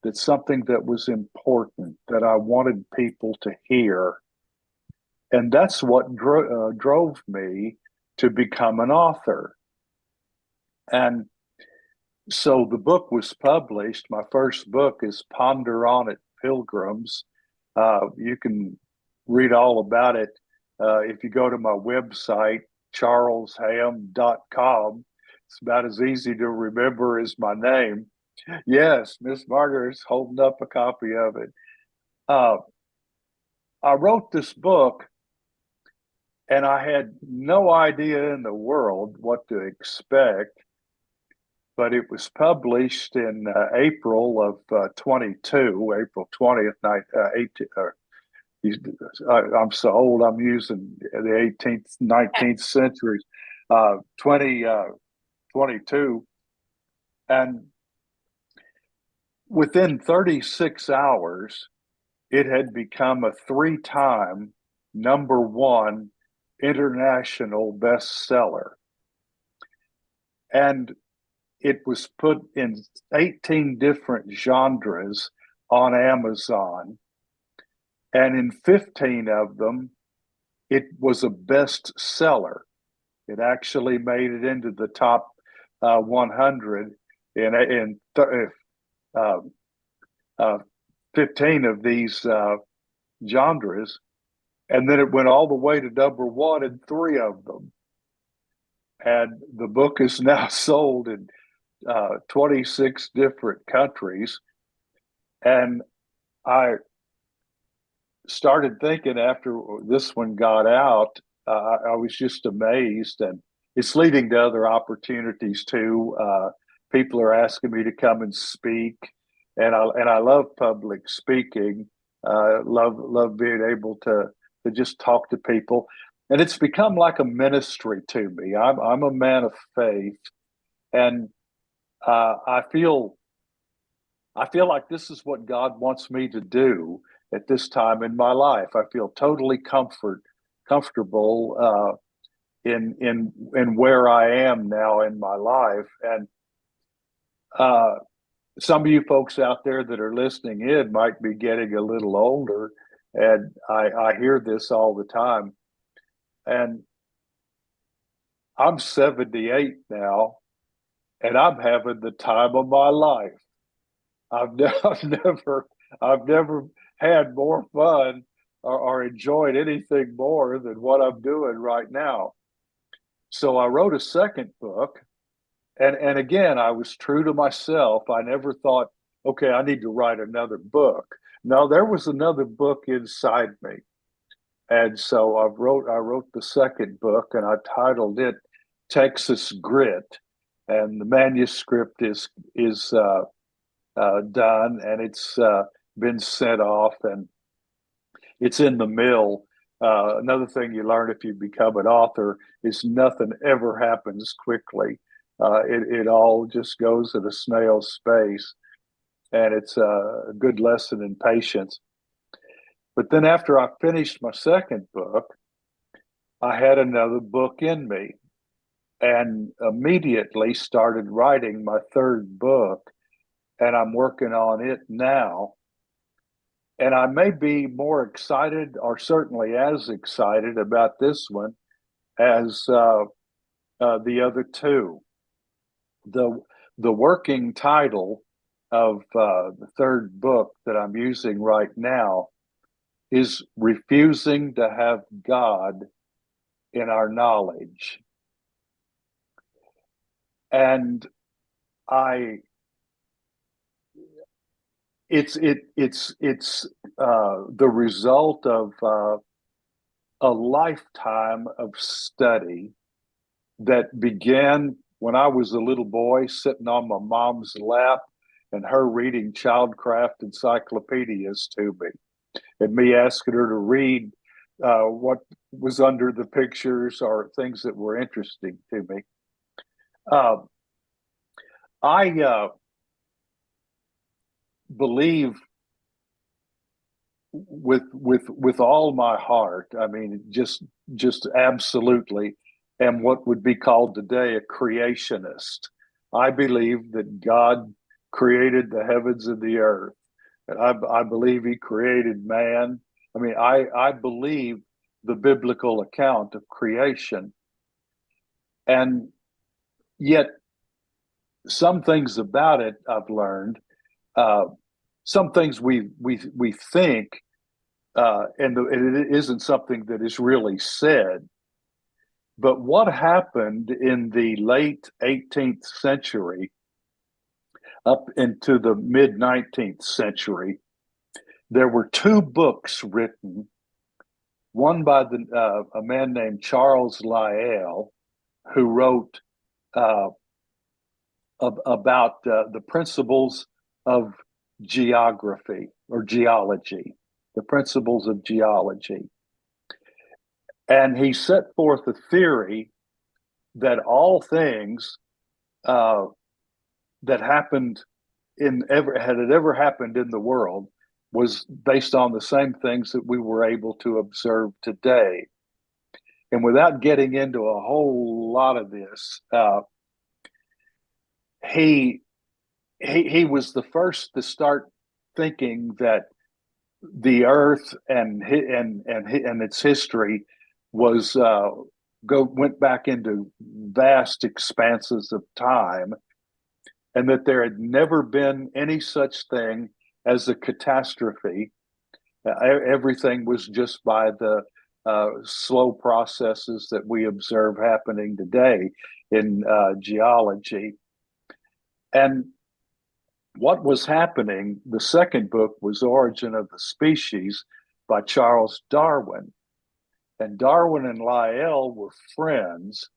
that something that was important, that I wanted people to hear. And that's what drove me to become an author. And so the book was published. My first book is Ponder On It, Pilgrims. You can read all about it if you go to my website, charlesham.com. It's about as easy to remember as my name. Yes, Miss Margaret's holding up a copy of it. I wrote this book, and I had no idea in the world what to expect. but it was published in April of 22, April 20th, 18, I'm so old, I'm using the 18th, 19th centuries, 2022. And within 36 hours, it had become a 3-time #1 international bestseller. And it was put in 18 different genres on Amazon. And in 15 of them, it was a bestseller. It actually made it into the top 100 in 15 of these genres. And then it went all the way to #1 in 3 of them. And the book is now sold in 26 different countries. And I started thinking after this one got out, I was just amazed, and it's leading to other opportunities too. People are asking me to come and speak, and I love public speaking. Love being able to just talk to people, and it's become like a ministry to me. I'm a man of faith, and I feel like this is what God wants me to do at this time in my life. I feel totally comfortable in where I am now in my life. And some of you folks out there that are listening in might be getting a little older, and I hear this all the time. And I'm 78 now, and I'm having the time of my life. I've never had more fun or enjoyed anything more than what I'm doing right now. So I wrote a second book, and again, I was true to myself. I never thought, okay, I need to write another book. No, there was another book inside me. And so I wrote the second book, and I titled it Texas Grit. And the manuscript is done, and it's been sent off, and it's in the mill. Another thing you learn if you become an author is nothing ever happens quickly. It all just goes at a snail's pace, and it's a good lesson in patience. But then after I finished my second book, I had another book in me, and immediately started writing my third book, and I'm working on it now. And I may be more excited, or certainly as excited about this one as the other two. The working title of the third book that I'm using right now is Refusing to Have God in Our Knowledge. And it's the result of a lifetime of study that began when I was a little boy sitting on my mom's lap and her reading childcraft encyclopedias to me, and me asking her to read what was under the pictures or things that were interesting to me. I believe with all my heart. I mean, just absolutely am what would be called today a creationist. I believe that God created the heavens and the earth. And I believe he created man. I mean, I believe the biblical account of creation. And yet some things about it I've learned, some things we think, and it isn't something that is really said. But what happened in the late 18th century up into the mid 19th century, there were two books written, one by a man named Charles Lyell, who wrote about the principles of geography or geology, the principles of geology. And he set forth a theory that all things that happened had it ever happened in the world was based on the same things that we were able to observe today. And without getting into a whole lot of this, he was the first to start thinking that the Earth and its history was went back into vast expanses of time, and that there had never been any such thing as a catastrophe. Everything was just by the slow processes that we observe happening today in geology. And what was happening, the second book was Origin of the Species by Charles Darwin. And Darwin and Lyell were friends,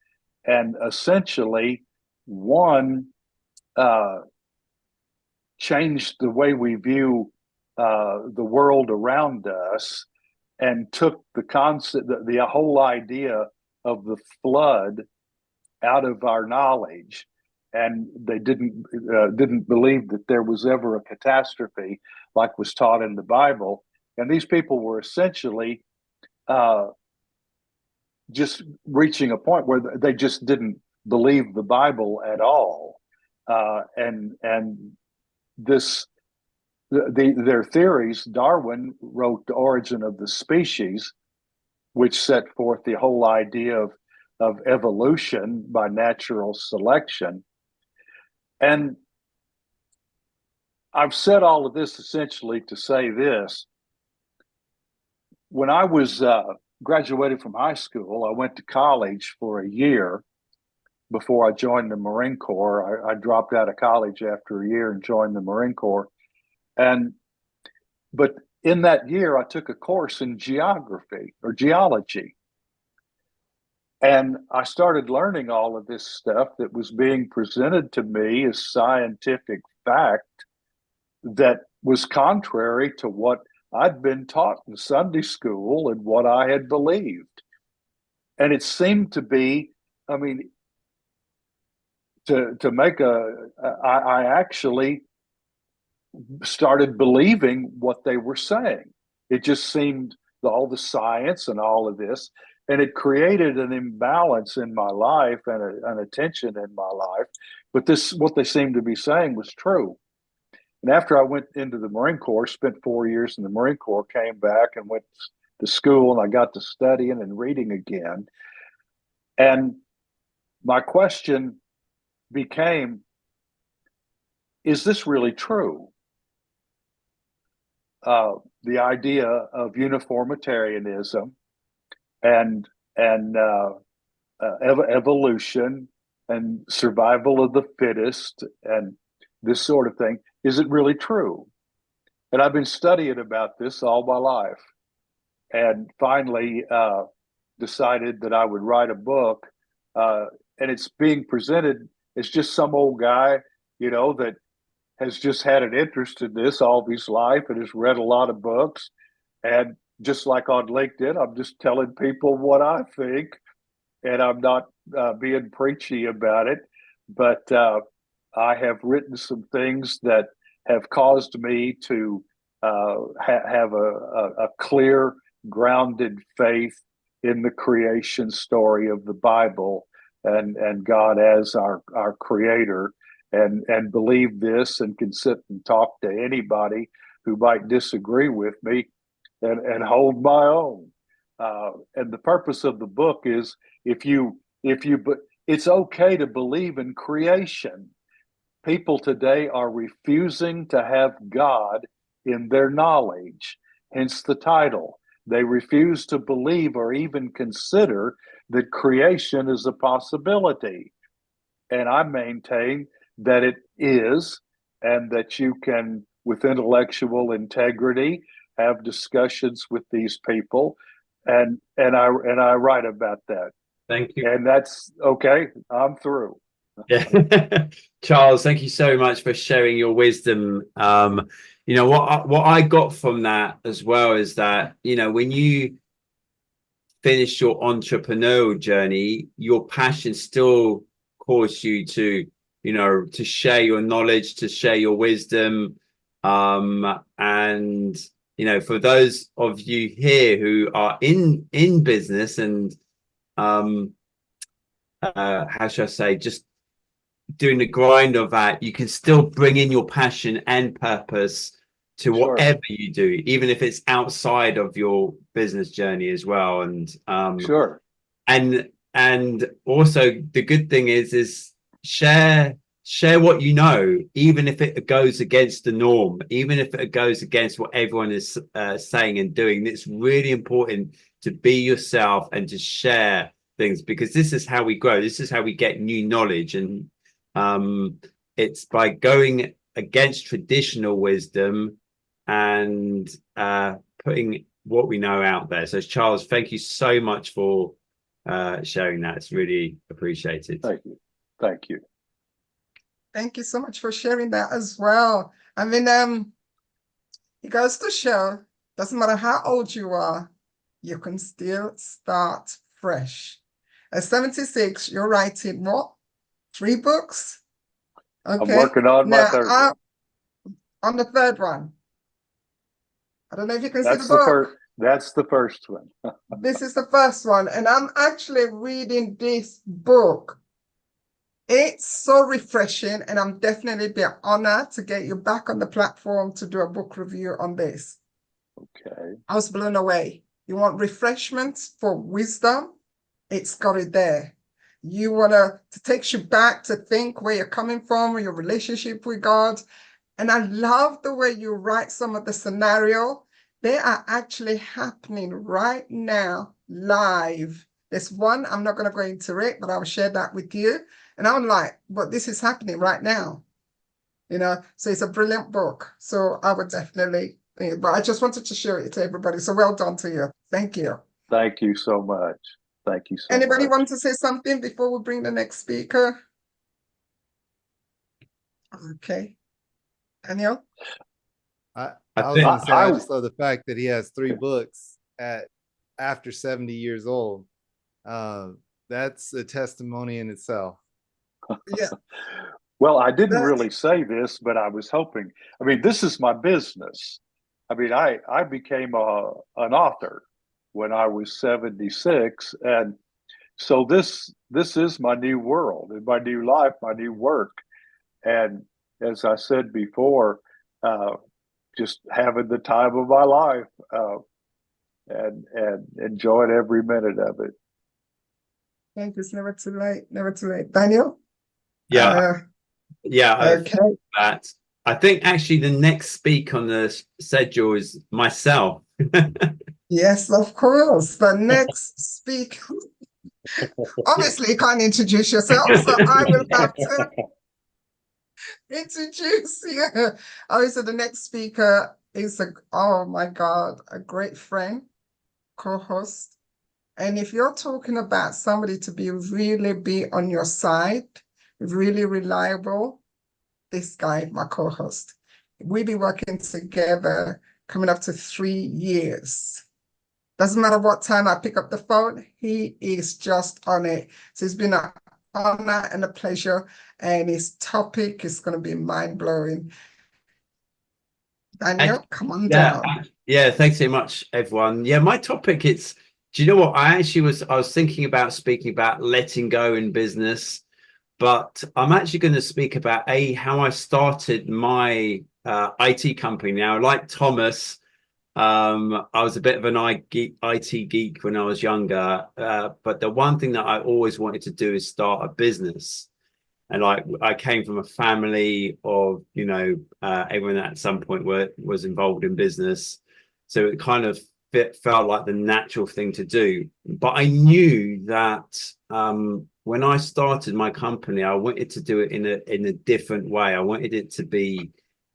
and essentially one changed the way we view the world around us, and took the concept, the whole idea of the flood out of our knowledge. And they didn't believe that there was ever a catastrophe like was taught in the Bible. And these people were essentially just reaching a point where they just didn't believe the Bible at all. And their theories, Darwin wrote The Origin of the Species, which set forth the whole idea of evolution by natural selection. And I've said all of this essentially to say this. When I was graduated from high school, I went to college for a year before I joined the Marine Corps. I dropped out of college after a year and joined the Marine Corps. But in that year, I took a course in geography or geology. And I started learning all of this stuff that was being presented to me as scientific fact that was contrary to what I'd been taught in Sunday school and what I had believed. And it seemed to be, I mean, I actually started believing what they were saying. It just seemed all the science and all of this, and it created an imbalance in my life and an tension in my life. But what they seemed to be saying was true. And after I went into the Marine Corps, spent 4 years in the Marine Corps, came back and went to school, and I got to studying and reading again. And my question became, is this really true? The idea of uniformitarianism and evolution and survival of the fittest and this sort of thing, is it really true? And I've been studying about this all my life, and finally decided that I would write a book, and it's being presented as just some old guy, that has just had an interest in this all of his life and has read a lot of books. And just like on LinkedIn, I'm just telling people what I think, and I'm not being preachy about it. But I have written some things that have caused me to have a clear, grounded faith in the creation story of the Bible and God as our creator. And believe this, and can sit and talk to anybody who might disagree with me and hold my own. And the purpose of the book is but it's okay to believe in creation. People today are refusing to have God in their knowledge, hence the title. They refuse to believe or even consider that creation is a possibility. And I maintain that it is, and that you can, with intellectual integrity, have discussions with these people, and I write about that. Thank you. And that's okay. I'm through. Yeah. Charles, thank you so much for sharing your wisdom. You know, what I got from that as well is that, you know, when you finish your entrepreneurial journey, your passion still calls you to, you know, to share your knowledge, to share your wisdom. And, you know, for those of you here who are in business and how should I say, just doing the grind of that, you can still bring in your passion and purpose to Sure. whatever you do, even if it's outside of your business journey as well. And Sure. and also the good thing is share what you know, even if it goes against the norm, even if it goes against what everyone is saying and doing. It's really important to be yourself and to share things, because this is how we grow. This is how we get new knowledge. And it's by going against traditional wisdom and putting what we know out there. So Charles, thank you so much for sharing that. It's really appreciated. Thank you. Thank you. Thank you so much for sharing that as well. I mean, it goes to show, doesn't matter how old you are, you can still start fresh. At 76, you're writing what? 3 books? Okay. I'm working on my Now, third one. on the third one. I don't know if you can see That's the book. first. That's the first one. This is the first one, and I'm actually reading this book. It's so refreshing, and I'm definitely be honored to get you back on the platform to do a book review on this. Okay. I was blown away. You want refreshments for wisdom? It's got it there. You want to take you back to think where you're coming from, or your relationship with God. And I love the way you write some of the scenario. They are actually happening right now, live. There's one, I'm not going to go into it, but I'll share that with you. And I'm like, but this is happening right now. You know, so it's a brilliant book. So I would definitely, but I just wanted to share it to everybody. So well done to you. Thank you. Thank you so much. Thank you so Anybody much. want to say something before we bring the next speaker? Okay. Daniel? I I was think- going to say, I I- just love the fact that he has 3 books after 70 years old. That's a testimony in itself. Yeah. Well, I didn't That- really say this, but I was hoping. I mean, this is my business. I mean, I became an author when I was 76, and so this is my new world and my new life, my new work. And as I said before, just having the time of my life, and enjoying every minute of it. Thank you. It's never too late. Never too late. Daniel? Yeah, Okay. that. I think actually the next speak on the schedule is myself. Yes, of course. The next speaker. Obviously, you can't introduce yourself, so I will have to introduce you. Obviously, the next speaker is oh my God, a great friend, co-host. And if you're talking about somebody to really be on your side, really reliable, this guy, my co-host. We've been working together coming up to 3 years. Doesn't matter what time I pick up the phone, he is just on it. So it's been an honor and a pleasure, and his topic is going to be mind-blowing. Daniel, come on down. Yeah, thanks so much, everyone. Yeah, my topic is, do you know what? I was thinking about speaking about letting go in business, but I'm actually going to speak about how I started my IT company. Now, like Thomas, I was a bit of an IT geek when I was younger, but the one thing that I always wanted to do is start a business. And like, I came from a family of, you know, everyone at some point was involved in business. So it kind of felt like the natural thing to do. But I knew that when I started my company, I wanted to do it in a different way. I wanted it to be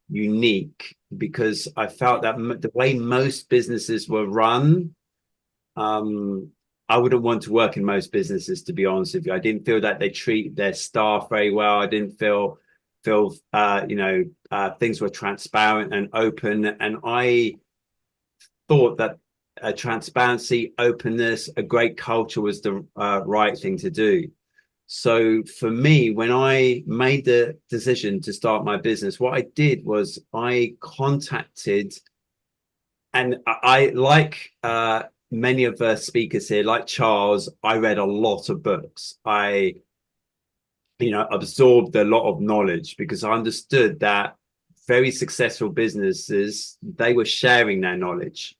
unique, because I felt that the way most businesses were run, I wouldn't want to work in most businesses, to be honest with you. I didn't feel that they treat their staff very well. I didn't feel things were transparent and open. And I thought that transparency, openness, a great culture was the right thing to do. So for me, when I made the decision to start my business, what I did was I contacted, and I like many of the speakers here, like Charles, I read a lot of books. I absorbed a lot of knowledge because I understood that very successful businesses, they were sharing their knowledge.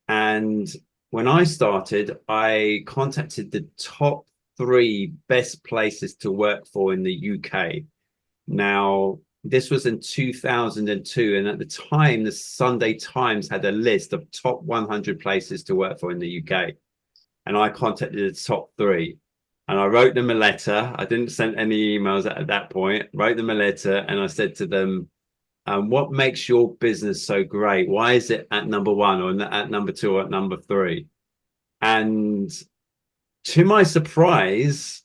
And when I started, I contacted the top 3 best places to work for in the UK. Now, this was in 2002, and at the time, the Sunday Times had a list of top 100 places to work for in the UK. And I contacted the top 3. And I wrote them a letter. I didn't send any emails at that point. Wrote them a letter, and I said to them, what makes your business so great? Why is it at number 1 or at number 2 or at number 3? And to my surprise,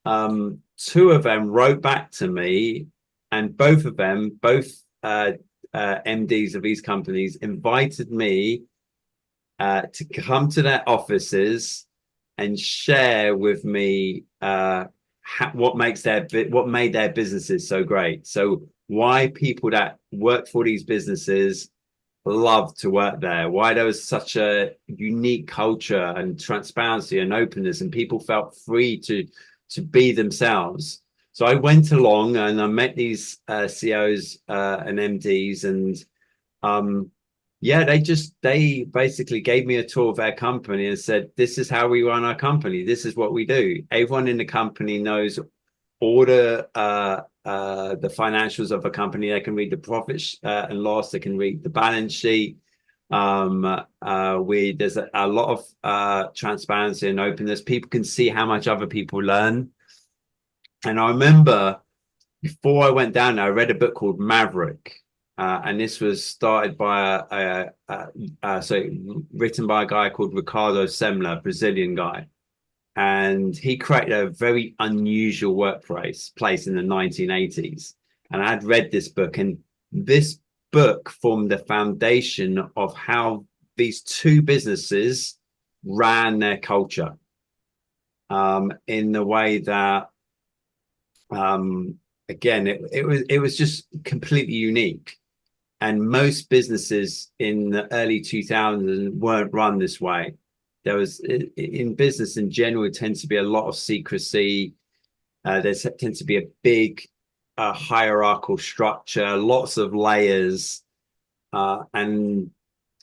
2 of them wrote back to me, and both of them, MDs of these companies, invited me to come to their offices and share with me what made their businesses so great. So why people that work for these businesses love to work there, why there was such a unique culture and transparency and openness, and people felt free to be themselves. So I went along and I met these CEOs and MDs, and they basically gave me a tour of their company and said, this is how we run our company, this is what we do. Everyone in the company knows all the financials of a company. They can read the profits and loss, they can read the balance sheet. There's a lot of transparency and openness. People can see how much other people learn. And I remember before I went down there, I read a book called Maverick. And this was started by written by a guy called Ricardo Semler, a Brazilian guy. And he created a very unusual workplace in the 1980s. And I had read this book, and this book formed the foundation of how these 2 businesses ran their culture in the way that, again, it was just completely unique. And most businesses in the early 2000s weren't run this way. There was, in business in general, it tends to be a lot of secrecy. There tends to be a big hierarchical structure, lots of layers. And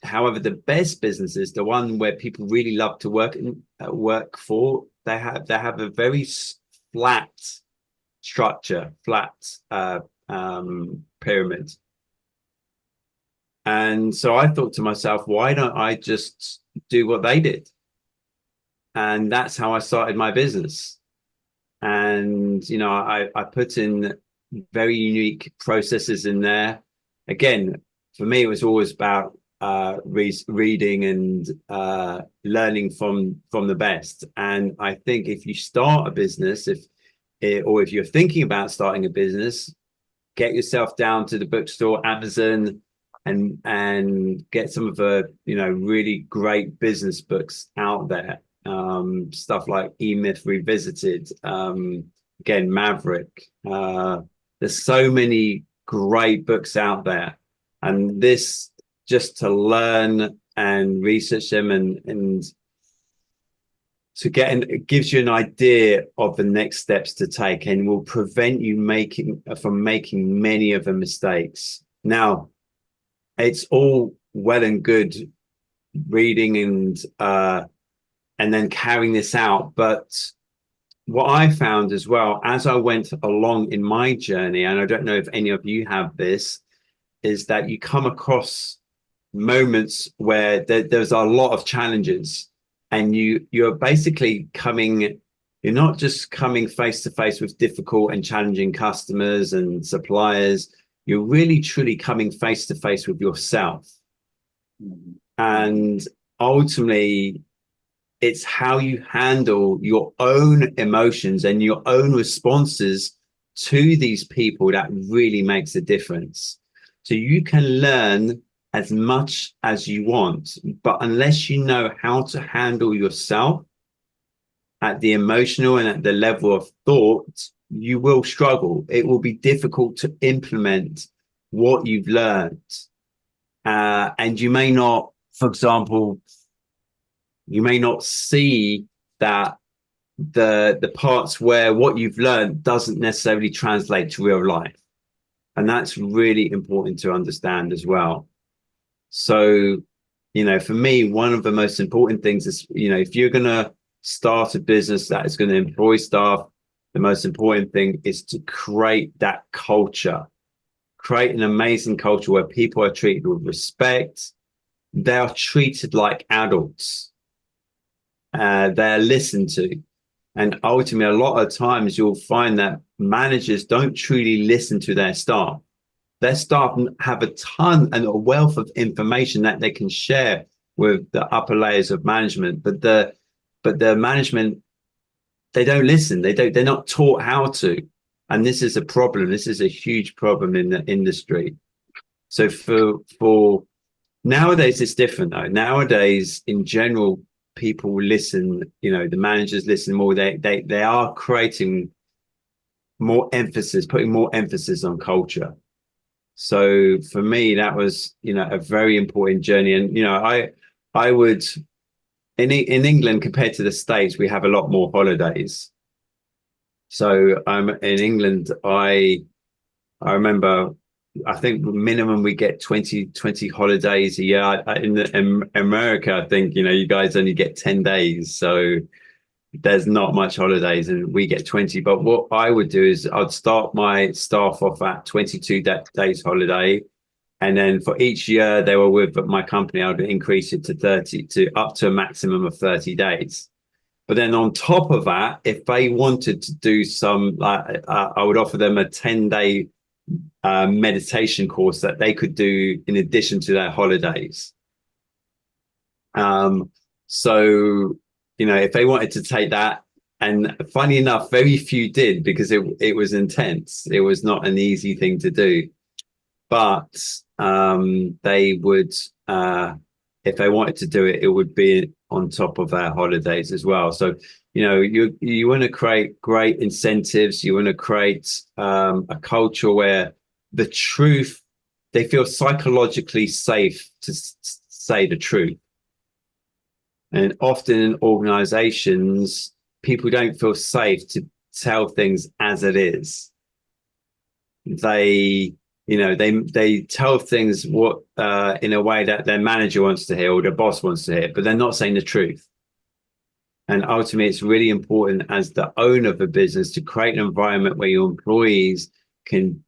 however, the best businesses, the one where people really love to work for, they have a very flat structure, flat pyramid. And so I thought to myself, why don't I just do what they did? And that's how I started my business. And, I put in very unique processes in there. Again, for me, it was always about reading and learning from the best. And I think if you start a business, if you're thinking about starting a business, get yourself down to the bookstore, Amazon, and get some of the really great business books out there, stuff like E-Myth Revisited, again, Maverick. There's so many great books out there, and this, just to learn and research them and to it gives you an idea of the next steps to take, and will prevent you from making many of the mistakes. Now, it's all well and good reading and then carrying this out, but what I found as well, as I went along in my journey, and I don't know if any of you have this, is that you come across moments where there's a lot of challenges, and you're basically you're not just coming face to face with difficult and challenging customers and suppliers. You're really truly coming face to face with yourself. And ultimately, it's how you handle your own emotions and your own responses to these people that really makes a difference. So you can learn as much as you want, but unless you know how to handle yourself at the emotional and at the level of thought, you will struggle. It will be difficult to implement what you've learned. And you may not, for example, you may not see that the parts where what you've learned doesn't necessarily translate to real life. And that's really important to understand as well. So, you know, for me, one of the most important things is, you know, if you're going to start a business that is going to employ staff, the most important thing is to create that culture, create an amazing culture where people are treated with respect. They are treated like adults. They're listened to. And ultimately, a lot of times you'll find that managers don't truly listen to their staff. Their staff have a ton and a wealth of information that they can share with the upper layers of management, but the management, they don't listen. They're not taught how to. And this is a problem. This is a huge problem in the industry. So for nowadays, it's different though. Nowadays, in general, people listen, you know, the managers listen more. They are creating more emphasis, putting more emphasis on culture. So for me, that was, you know, a very important journey. And, you know, I would, in England, compared to the States, we have a lot more holidays. So in England, I remember, I think minimum we get 20 holidays a year. In America, I think, you know, you guys only get 10 days. So there's not much holidays and we get 20. But what I would do is I'd start my staff off at 22 days holiday. And then for each year they were with my company, I'd increase it to 30, to up to a maximum of 30 days. But then on top of that, if they wanted to do some, I would offer them a 10-day meditation course that they could do in addition to their holidays. So, you know, if they wanted to take that, and funny enough, very few did because it was intense. It was not an easy thing to do, but they would, if they wanted to do it, it would be on top of their holidays as well. So, you know, you want to create great incentives. You want to create a culture where the truth, they feel psychologically safe to say the truth. And often in organizations, people don't feel safe to tell things as it is. They, you know, they tell things what in a way that their manager wants to hear or their boss wants to hear, but they're not saying the truth. And ultimately, it's really important as the owner of a business to create an environment where your employees can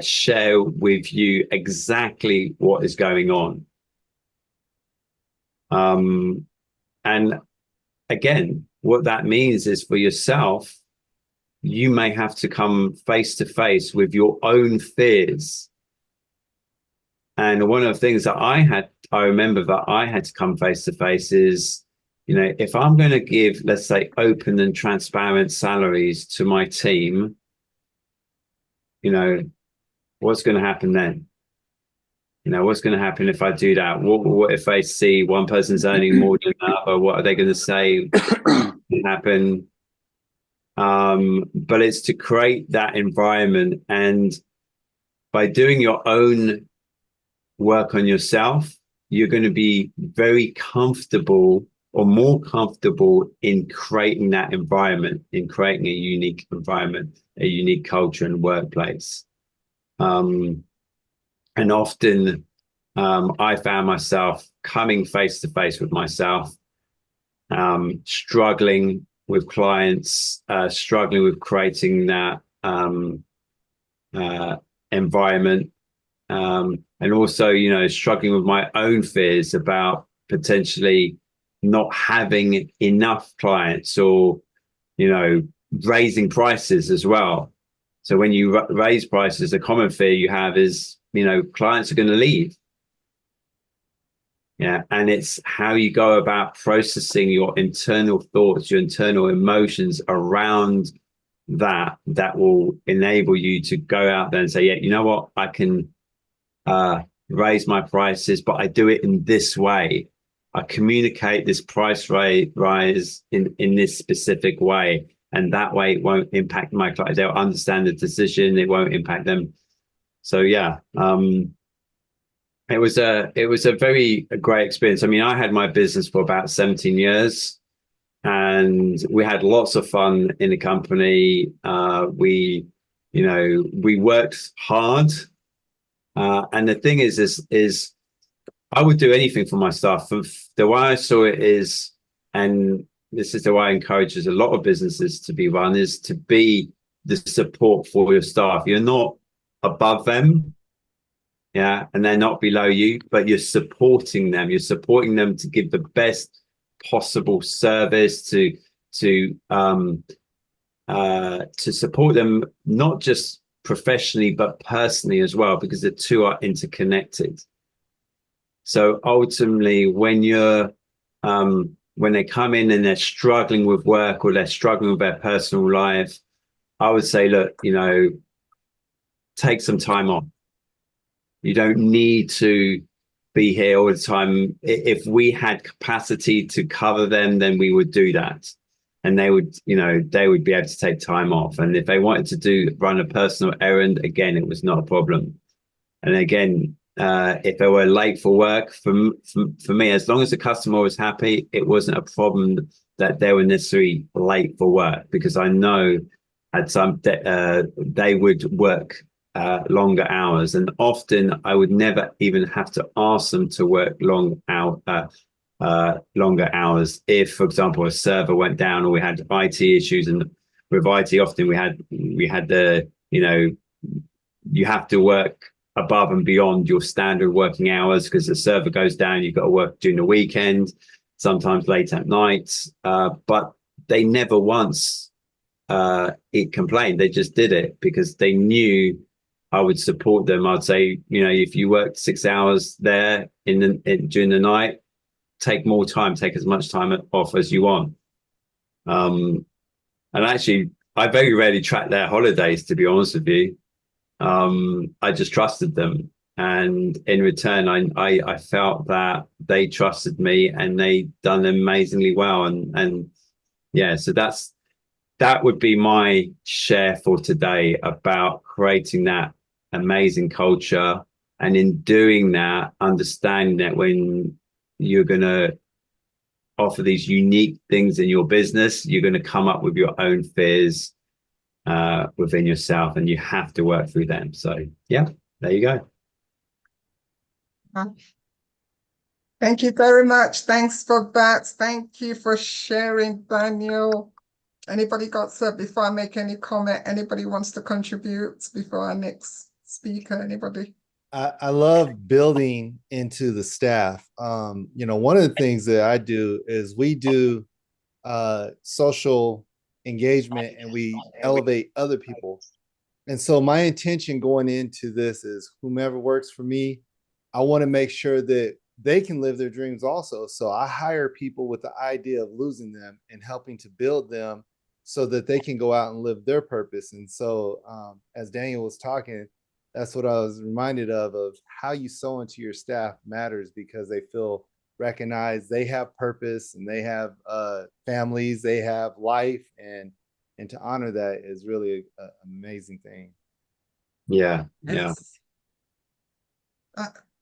share with you exactly what is going on. And again, what that means is for yourself, you may have to come face to face with your own fears. And one of the things that I remember that I had to come face to face is, you know, if I'm going to give, let's say, open and transparent salaries to my team, you know, what's going to happen then? You know, what's going to happen if I do that? What if they see one person's earning more than another? What are they going to say happen? But it's to create that environment. And by doing your own work on yourself, you're going to be very comfortable or more comfortable in creating that environment, in creating a unique environment, a unique culture and workplace. And often I found myself coming face to face with myself, struggling with clients, struggling with creating that environment, and also, you know, struggling with my own fears about potentially not having enough clients or, you know, raising prices as well. So when you raise prices, a common fear you have is, you know, clients are going to leave. Yeah, and it's how you go about processing your internal thoughts, your internal emotions around that will enable you to go out there and say, yeah, you know what, I can raise my prices, but I do it in this way. I communicate this price rise in this specific way, and that way it won't impact my clients. They'll understand the decision. It won't impact them. So yeah, it was a very great experience. I mean, I had my business for about 17 years, and we had lots of fun in the company. We worked hard, and the thing is I would do anything for my staff. The way I saw it is, and this is the way I encourage a lot of businesses to be run, is to be the support for your staff. You're not above them, yeah, and they're not below you, but you're supporting them. You're supporting them to give the best possible service, to support them not just professionally but personally as well, because the two are interconnected. So ultimately, when they come in and they're struggling with work or they're struggling with their personal life, I would say, look, take some time off. You don't need to be here all the time. If we had capacity to cover them, then we would do that. And they would be able to take time off. And if they wanted to run a personal errand, again, it was not a problem. And again, if they were late for work, for me, as long as the customer was happy, it wasn't a problem that they were necessarily late for work, because I know at some they would work longer hours, and often I would never even have to ask them to work longer hours. If, for example, a server went down or we had IT issues, and with IT, often we had the you have to work above and beyond your standard working hours, because the server goes down, you've got to work during the weekend, sometimes late at night. But they never once complained. They just did it because they knew I would support them. I'd say, if you worked 6 hours there during the night, take more time, take as much time off as you want. And actually, I very rarely track their holidays, to be honest with you. I just trusted them, and in return, I felt that they trusted me, and they done amazingly well. And yeah, so that would be my share for today about creating that amazing culture, and in doing that, understanding that when you're going to offer these unique things in your business, you're going to come up with your own fears within yourself, and you have to work through them. So yeah, there you go. Thank you very much. Thanks for that. Thank you for sharing, Daniel. Anybody got said before I make any comment? Anybody wants to contribute before our next speaker? Anybody? I love building into the staff. One of the things that I do is we do social engagement, and we elevate other people. And so my intention going into this is, whomever works for me, I want to make sure that they can live their dreams also. So I hire people with the idea of losing them and helping to build them so that they can go out and live their purpose. And so as Daniel was talking, that's what I was reminded of how you sow into your staff matters, because they feel recognized, they have purpose, and they have families, they have life, and to honor that is really an amazing thing. Yeah.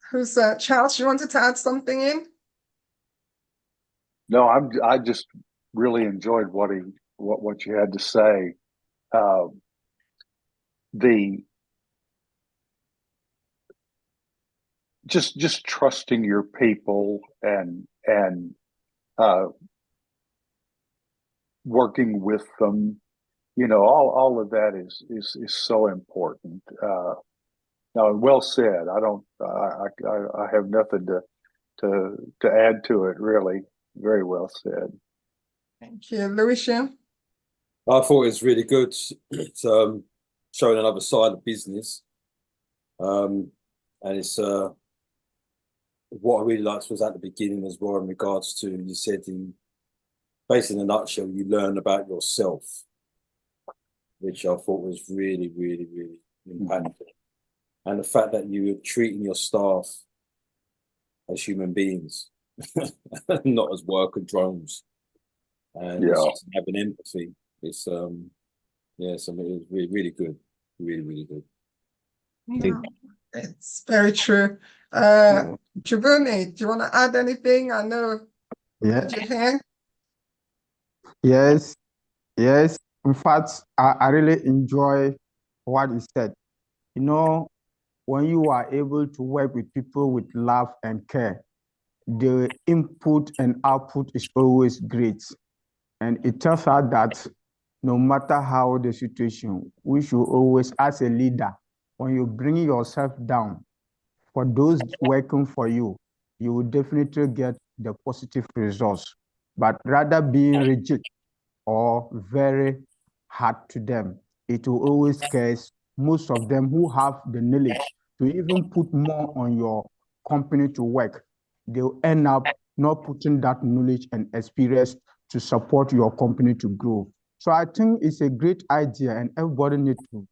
Who's Charles? You wanted to add something in? No, I just really enjoyed what you had to say. Just trusting your people and working with them, all of that is so important. No, well said. I have nothing to add to it, really. Very well said. Thank you. Louisa? I thought it was really good. It's showing another side of business, and it's what I really liked was at the beginning as well, in regards to, you said, basically in a nutshell, you learn about yourself, which I thought was really, really, really impactful. And the fact that you were treating your staff as human beings, not as worker drones, and just having empathy. It's something it was really, really good, really, really good. Yeah, it's very true. Jabuni, do you want to add anything? I know. Yeah. Did you hear? Yes, yes. In fact, I really enjoy what he said. You know, when you are able to work with people with love and care, the input and output is always great. And it turns out that no matter how the situation, we should always, as a leader, when you bring yourself down, for those working for you, you will definitely get the positive results. But rather being rigid or very hard to them, it will always scare most of them who have the knowledge to even put more on your company to work. They'll end up not putting that knowledge and experience to support your company to grow. So I think it's a great idea, and everybody needs to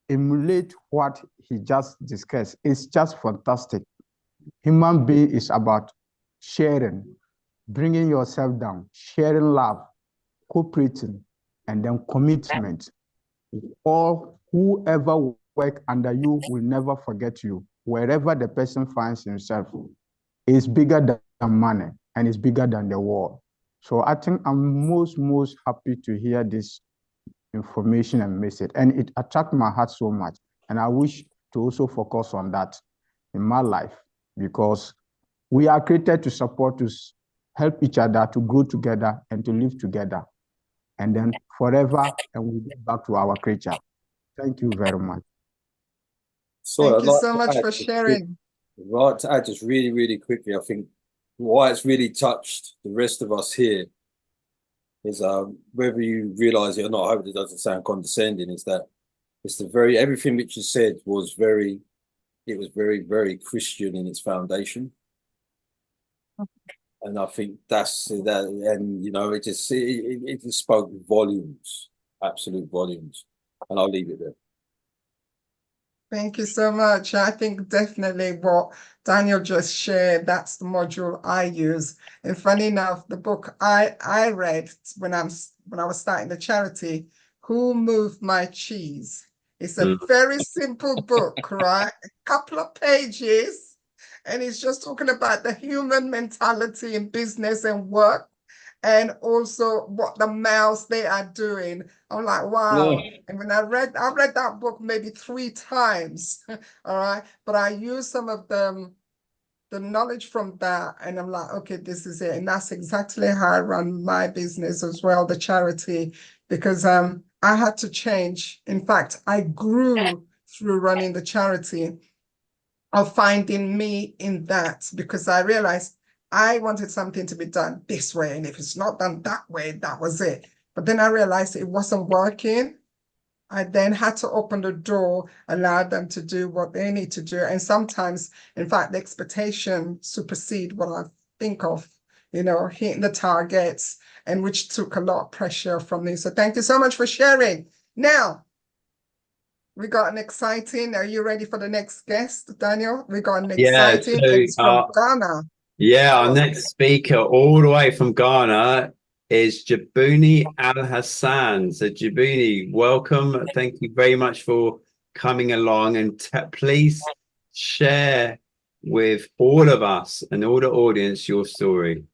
emulate what he just discussed. It's just fantastic. Human being is about sharing, bringing yourself down, sharing love, cooperating, and then commitment. All whoever work under you will never forget you. Wherever the person finds himself is bigger than money and is bigger than the world. So I think I'm most happy to hear this information and message, and it attracted my heart so much. And I wish to also focus on that in my life, because we are created to support, to help each other, to grow together and to live together, and then forever, and we get back to our creature. Thank you very much. So Thank I'd you like so to much add for sharing. I'd like to add just really, really quickly. I think why it's really touched the rest of us here is whether you realize it or not, I hope it doesn't sound condescending, is that it's everything which you said was very, very Christian in its foundation. And I think that's that, and it just spoke volumes, absolute volumes. And I'll leave it there. Thank you so much. I think definitely what Daniel just shared, that's the module I use. And funny enough, the book I read when I was starting the charity, Who Moved My Cheese? It's a very simple book, right? A couple of pages, and it's just talking about the human mentality in business and work, and also what the mouths they are doing. I'm like, wow. Yeah. And when I read that book maybe 3 times, all right, but I used some of the knowledge from that, and I'm like, okay, this is it. And that's exactly how I run my business as well, the charity, because I had to change. In fact, I grew through running the charity of finding me in that, because I realized I wanted something to be done this way, and if it's not done that way, that was it. But then I realized it wasn't working. I then had to open the door, allow them to do what they need to do. And sometimes, in fact, the expectation supersede what I think of, hitting the targets, and which took a lot of pressure from me. So thank you so much for sharing. Now, we got an exciting, are you ready for the next guest, Daniel? We got an exciting, it's from Ghana. Yeah, our next speaker all the way from Ghana is Jabuni Al Hassan. So Jabuni, welcome. Thank you very much for coming along, and please share with all of us and all the audience your story.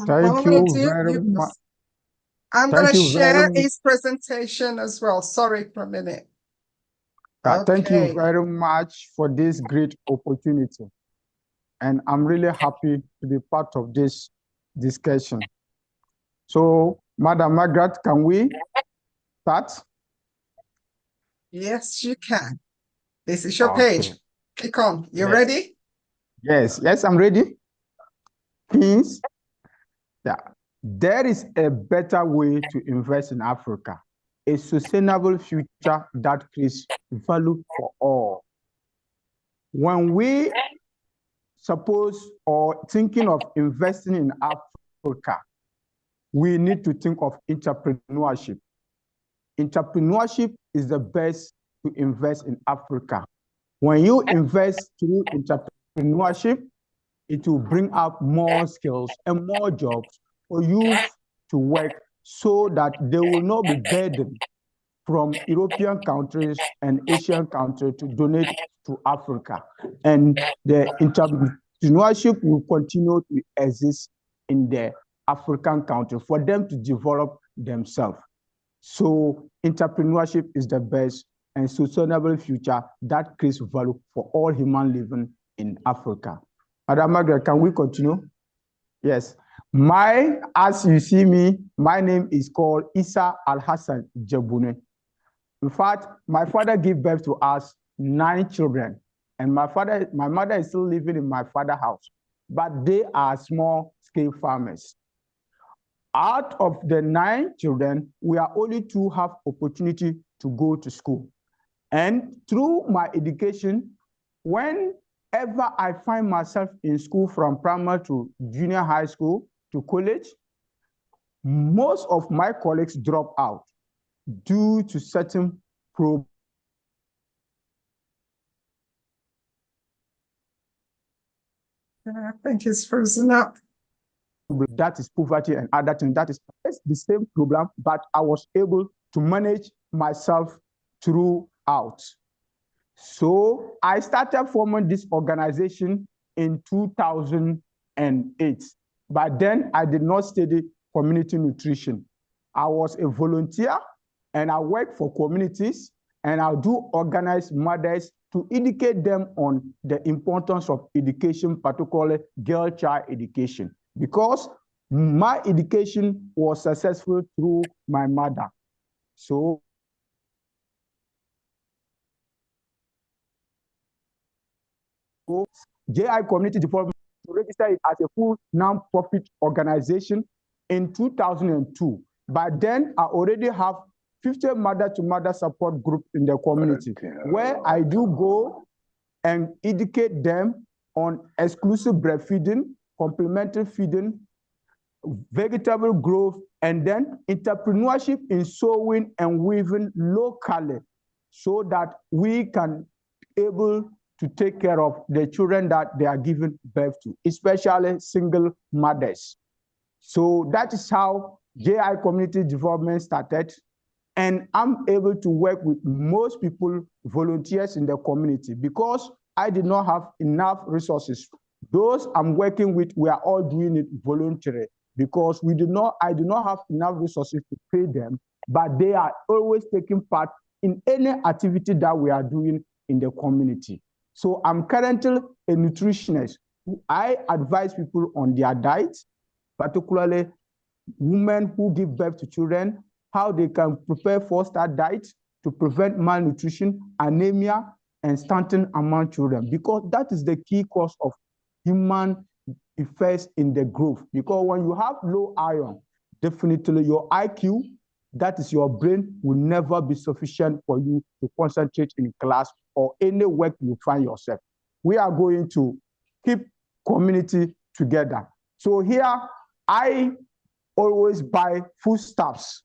Thank you very much. I'm going to share his presentation as well. Sorry for a minute. Thank you very much for this great opportunity. And I'm really happy to be part of this discussion. So, Madam Margaret, can we start? Yes, you can. This is your page. Click on. You ready? Yes, I'm ready. Please. Yeah. There is a better way to invest in Africa, a sustainable future that creates value for all. When we suppose or thinking of investing in Africa, we need to think of entrepreneurship. Entrepreneurship is the best to invest in Africa. When you invest through entrepreneurship, it will bring up more skills and more jobs for youth to work so that they will not be burdened from European countries and Asian countries to donate to Africa. And the entrepreneurship will continue to exist in the African country for them to develop themselves. So entrepreneurship is the best and sustainable future that creates value for all human living in Africa. Madam Margaret, can we continue? Yes. As you see me, my name is called Isa Al-Hassan Jebune. In fact, my father gave birth to us 9 children, and my mother is still living in my father's house, but they are small-scale farmers. Out of the 9 children, we are only 2 have opportunity to go to school. And through my education, whenever I find myself in school from primary to junior high school to college, most of my colleagues drop out due to certain problems. I think it's frozen up. That is poverty and other things. That is the same problem, but I was able to manage myself throughout. So I started forming this organization in 2008. But then I did not study community nutrition. I was a volunteer and I work for communities, and I do organize mothers to educate them on the importance of education, particularly girl child education, because my education was successful through my mother. So JI Community Development registered it as a full non-profit organization in 2002. By then, I already have 50 mother-to-mother support group in the community, where I do go and educate them on exclusive breastfeeding, complementary feeding, vegetable growth, and then entrepreneurship in sewing and weaving locally, so that we can able to take care of the children that they are giving birth to, especially single mothers. So that is how JI Community Development started. And I'm able to work with most people, volunteers in the community, because I did not have enough resources. Those I'm working with, we are all doing it voluntarily, because I do not have enough resources to pay them, but they are always taking part in any activity that we are doing in the community. So I'm currently a nutritionist. I advise people on their diet, particularly women who give birth to children, how they can prepare foster diet to prevent malnutrition, anemia, and stunting among children, because that is the key cause of human effects in the growth. Because when you have low iron, definitely your IQ, that is your brain, will never be sufficient for you to concentrate in class or any work you find yourself. We are going to keep community together. So here, I always buy foodstuffs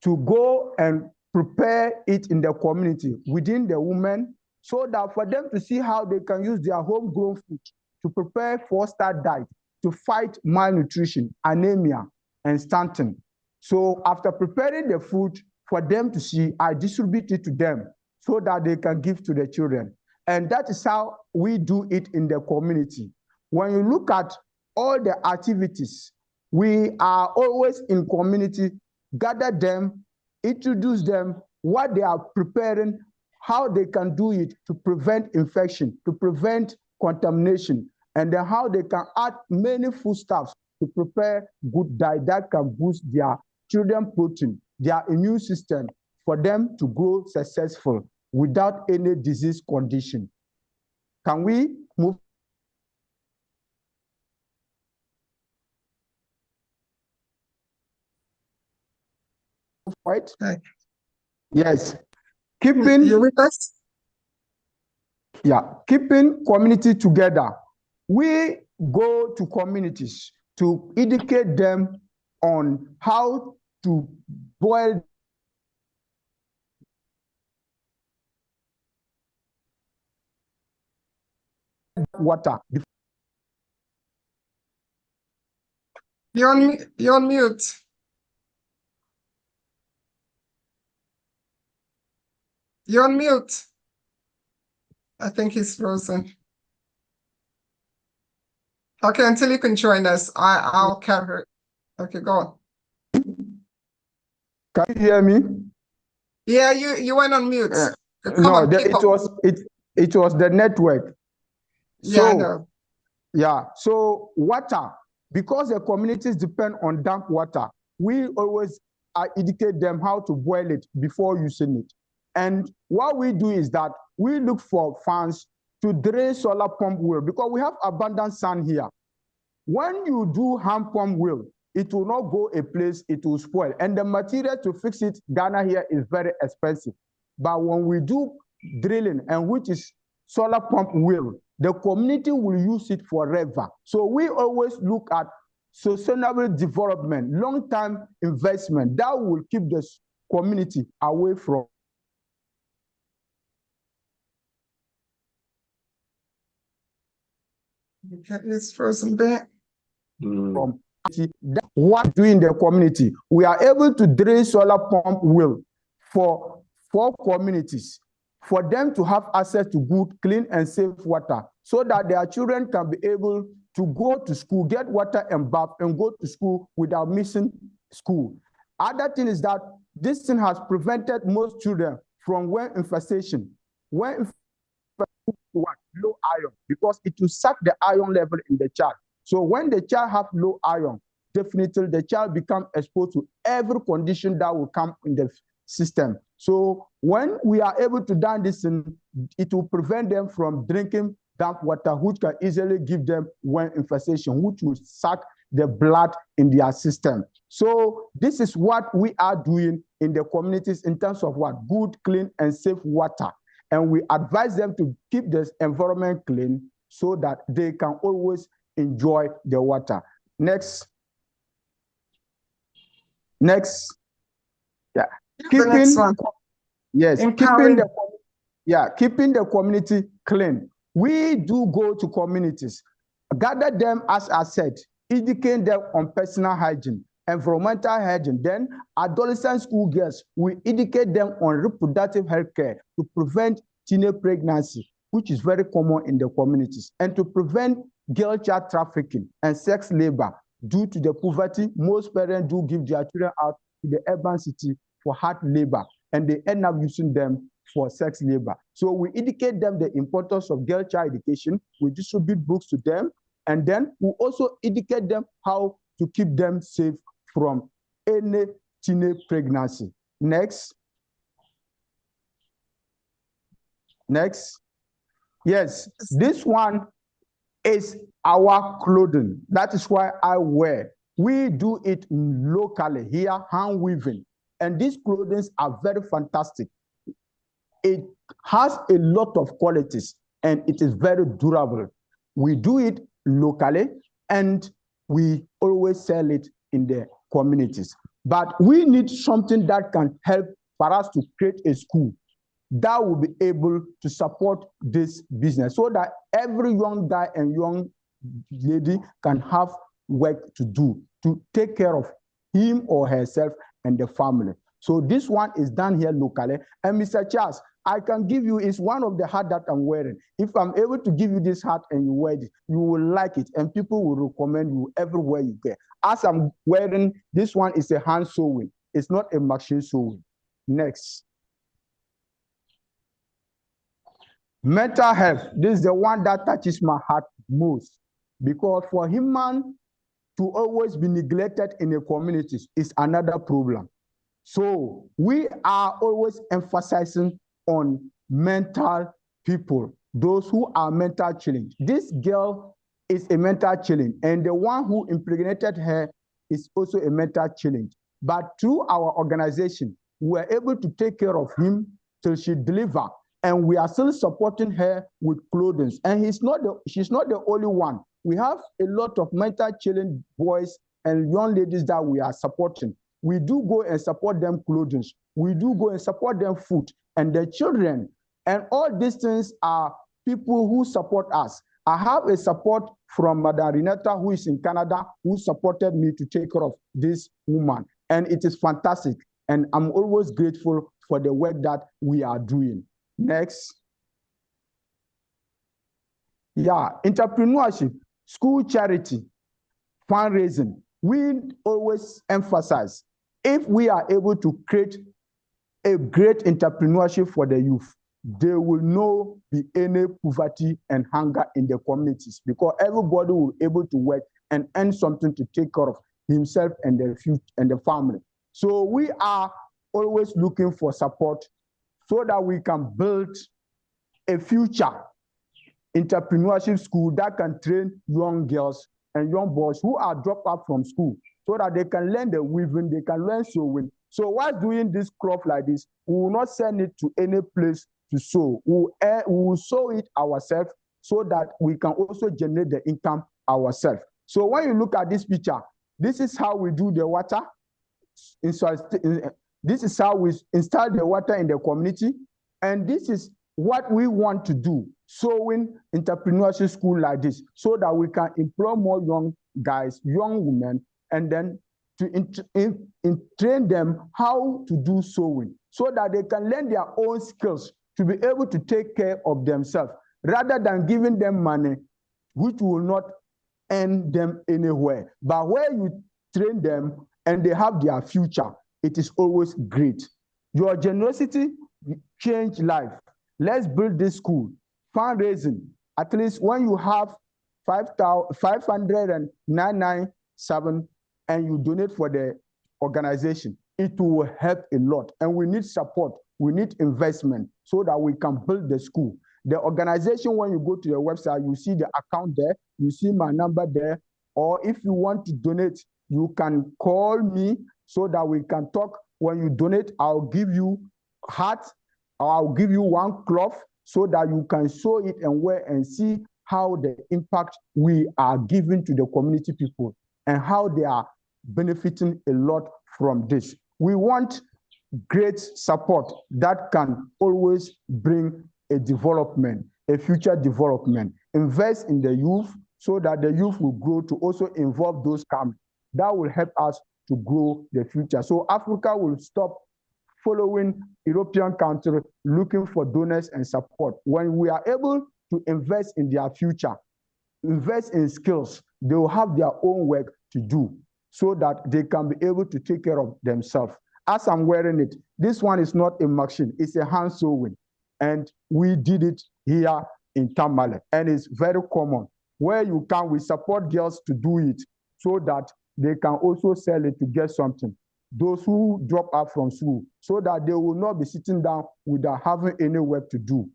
to go and prepare it in the community within the women, so that for them to see how they can use their homegrown food to prepare foster diet to fight malnutrition, anemia, and stunting. So after preparing the food for them to see, I distribute it to them so that they can give to the children. And that is how we do it in the community. When you look at all the activities, we are always in community, gather them, introduce them, what they are preparing, how they can do it to prevent infection, to prevent contamination, and then how they can add many foodstuffs to prepare good diet that can boost their children protein, their immune system, for them to grow successful without any disease condition. Can we move? Right? Yes. You with us? Keeping community together. we go to communities to educate them on how to boil water. You're on mute. You're on mute. I think he's frozen. Okay, until you can join us, I'll carry. Okay, go on. Can you hear me? Yeah, you went on mute. Come No, on, it was the network. Yeah, I know. Yeah, so water, because the communities depend on damp water, we always educate them how to boil it before using it. And what we do is that we look for funds to drain solar pump well, because we have abundant sun here. When you do hand pump well, it will not go a place, it will spoil. And the material to fix it, Ghana here, is very expensive. But when we do drilling, and which is solar pump well, the community will use it forever. So we always look at sustainable development, long-term investment that will keep the community away from It's frozen back. from what doing the community. We are able to drain solar pump well for 4 communities, for them to have access to good, clean, and safe water, so that their children can be able to go to school, get water and bath, and go to school without missing school. Other thing is that this thing has prevented most children from worm infestation. Worm low iron, because it will suck the iron level in the child. So when the child have low iron, definitely the child become exposed to every condition that will come in the system. So when we are able to do this, it will prevent them from drinking damp water, which can easily give them worm infestation, which will suck the blood in their system. So this is what we are doing in the communities in terms of what? Good, clean, and safe water. And we advise them to keep the environment clean so that they can always enjoy the water. Next. Yeah. The next one. Yes. Keeping the community clean. We do go to communities, gather them, as I said, educate them on personal hygiene, environmental hygiene. Then adolescent school girls, we educate them on reproductive health care to prevent teenage pregnancy, which is very common in the communities, and to prevent girl child trafficking and sex labor. Due to the poverty, most parents do give their children out to the urban city for hard labor, and they end up using them for sex labor. So we educate them the importance of girl child education. We distribute books to them, and then we also educate them how to keep them safe from any teenage pregnancy. Next. Yes, this one is our clothing. That is why I wear. We do it locally here, hand weaving. And these clothing are very fantastic. It has a lot of qualities and it is very durable. We do it locally and we always sell it in the communities. But we need something that can help for us to create a school that will be able to support this business, so that every young guy and young lady can have work to do to take care of him or herself and the family. So this one is done here locally. And Mr. Charles, I can give you, is one of the hat that I'm wearing. If I'm able to give you this hat and you wear it, you will like it and people will recommend you everywhere you get. As I'm wearing, this one is a hand sewing. It's not a machine sewing. Next. Mental health, this is the one that touches my heart most, because for human to always be neglected in the communities is another problem. So we are always emphasizing on mental people, those who are mental challenged. This girl is a mental challenge, and the one who impregnated her is also a mental challenge. But through our organization, we were able to take care of him till she delivered. and we are still supporting her with clothing. And she's not the only one. We have a lot of mental challenged boys and young ladies that we are supporting. We do go and support them clothing. We do go and support them food and their children. And all these things are people who support us. I have a support from Madam Renata, who is in Canada, who supported me to take care of this woman. And it is fantastic. And I'm always grateful for the work that we are doing. Next. Yeah, entrepreneurship, school charity, fundraising. We always emphasize, if we are able to create a great entrepreneurship for the youth, there will not be any poverty and hunger in the communities, because everybody will be able to work and earn something to take care of himself and the future and the family. So we are always looking for support so that we can build a future entrepreneurship school that can train young girls and young boys who are dropped out from school, so that they can learn the weaving, they can learn sewing. So while doing this crop like this, we will not send it to any place to sow. We will sow it ourselves so that we can also generate the income ourselves. So when you look at this picture, this is how we do the water. This is how we install the water in the community. And this is what we want to do, sowing entrepreneurship school like this, so that we can employ more young guys, young women, and then to train them how to do sewing, so that they can learn their own skills to be able to take care of themselves, rather than giving them money, which will not end them anywhere. But where you train them and they have their future, it is always great. Your generosity change life. Let's build this school. Fundraising, at least when you have 5,997 and you donate for the organization, it will help a lot. And we need support, we need investment so that we can build the school. The organization, when you go to the website, you see the account there, you see my number there, or if you want to donate, you can call me so that we can talk. When you donate, I'll give you hat, or I'll give you one cloth so that you can sew it and wear and see how the impact we are giving to the community people and how they are benefiting a lot from this. We want great support that can always bring a development, a future development. Invest in the youth so that the youth will grow to also involve those coming. That will help us to grow the future. So Africa will stop following European countries looking for donors and support. When we are able to invest in their future, invest in skills, they will have their own work to do so that they can be able to take care of themselves. As I'm wearing it, this one is not a machine, it's a hand sewing. And we did it here in Tamale, and it's very common. Where you can, we support girls to do it so that they can also sell it to get something. Those who drop out from school, so that they will not be sitting down without having any work to do,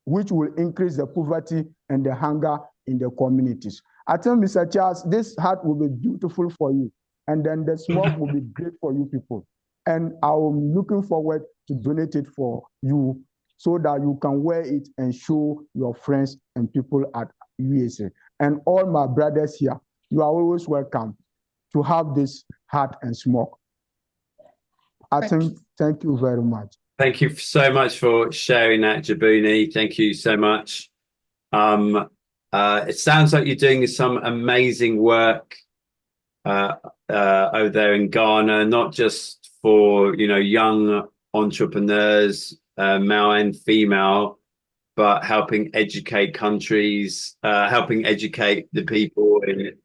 which will increase the poverty and the hunger in the communities. I think, Mr. Charles, this hat will be beautiful for you, and then the smoke will be great for you people. And I'm looking forward to donate it for you so that you can wear it and show your friends and people at USA. And all my brothers here, you are always welcome to have this hat and smoke. Thank you very much. Thank you so much for sharing that, Jabuni. Thank you so much. It sounds like you're doing some amazing work over there in Ghana, not just for young entrepreneurs, male and female, but helping educate countries, helping educate the people in.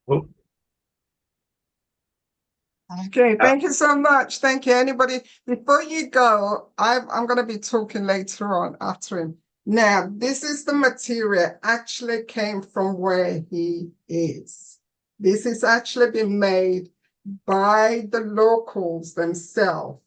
Oh. Okay, thank you so much. Thank you. Anybody, before you go, I'm going to be talking later on after him. Now, this is the material actually came from where he is. This is actually been made by the locals themselves.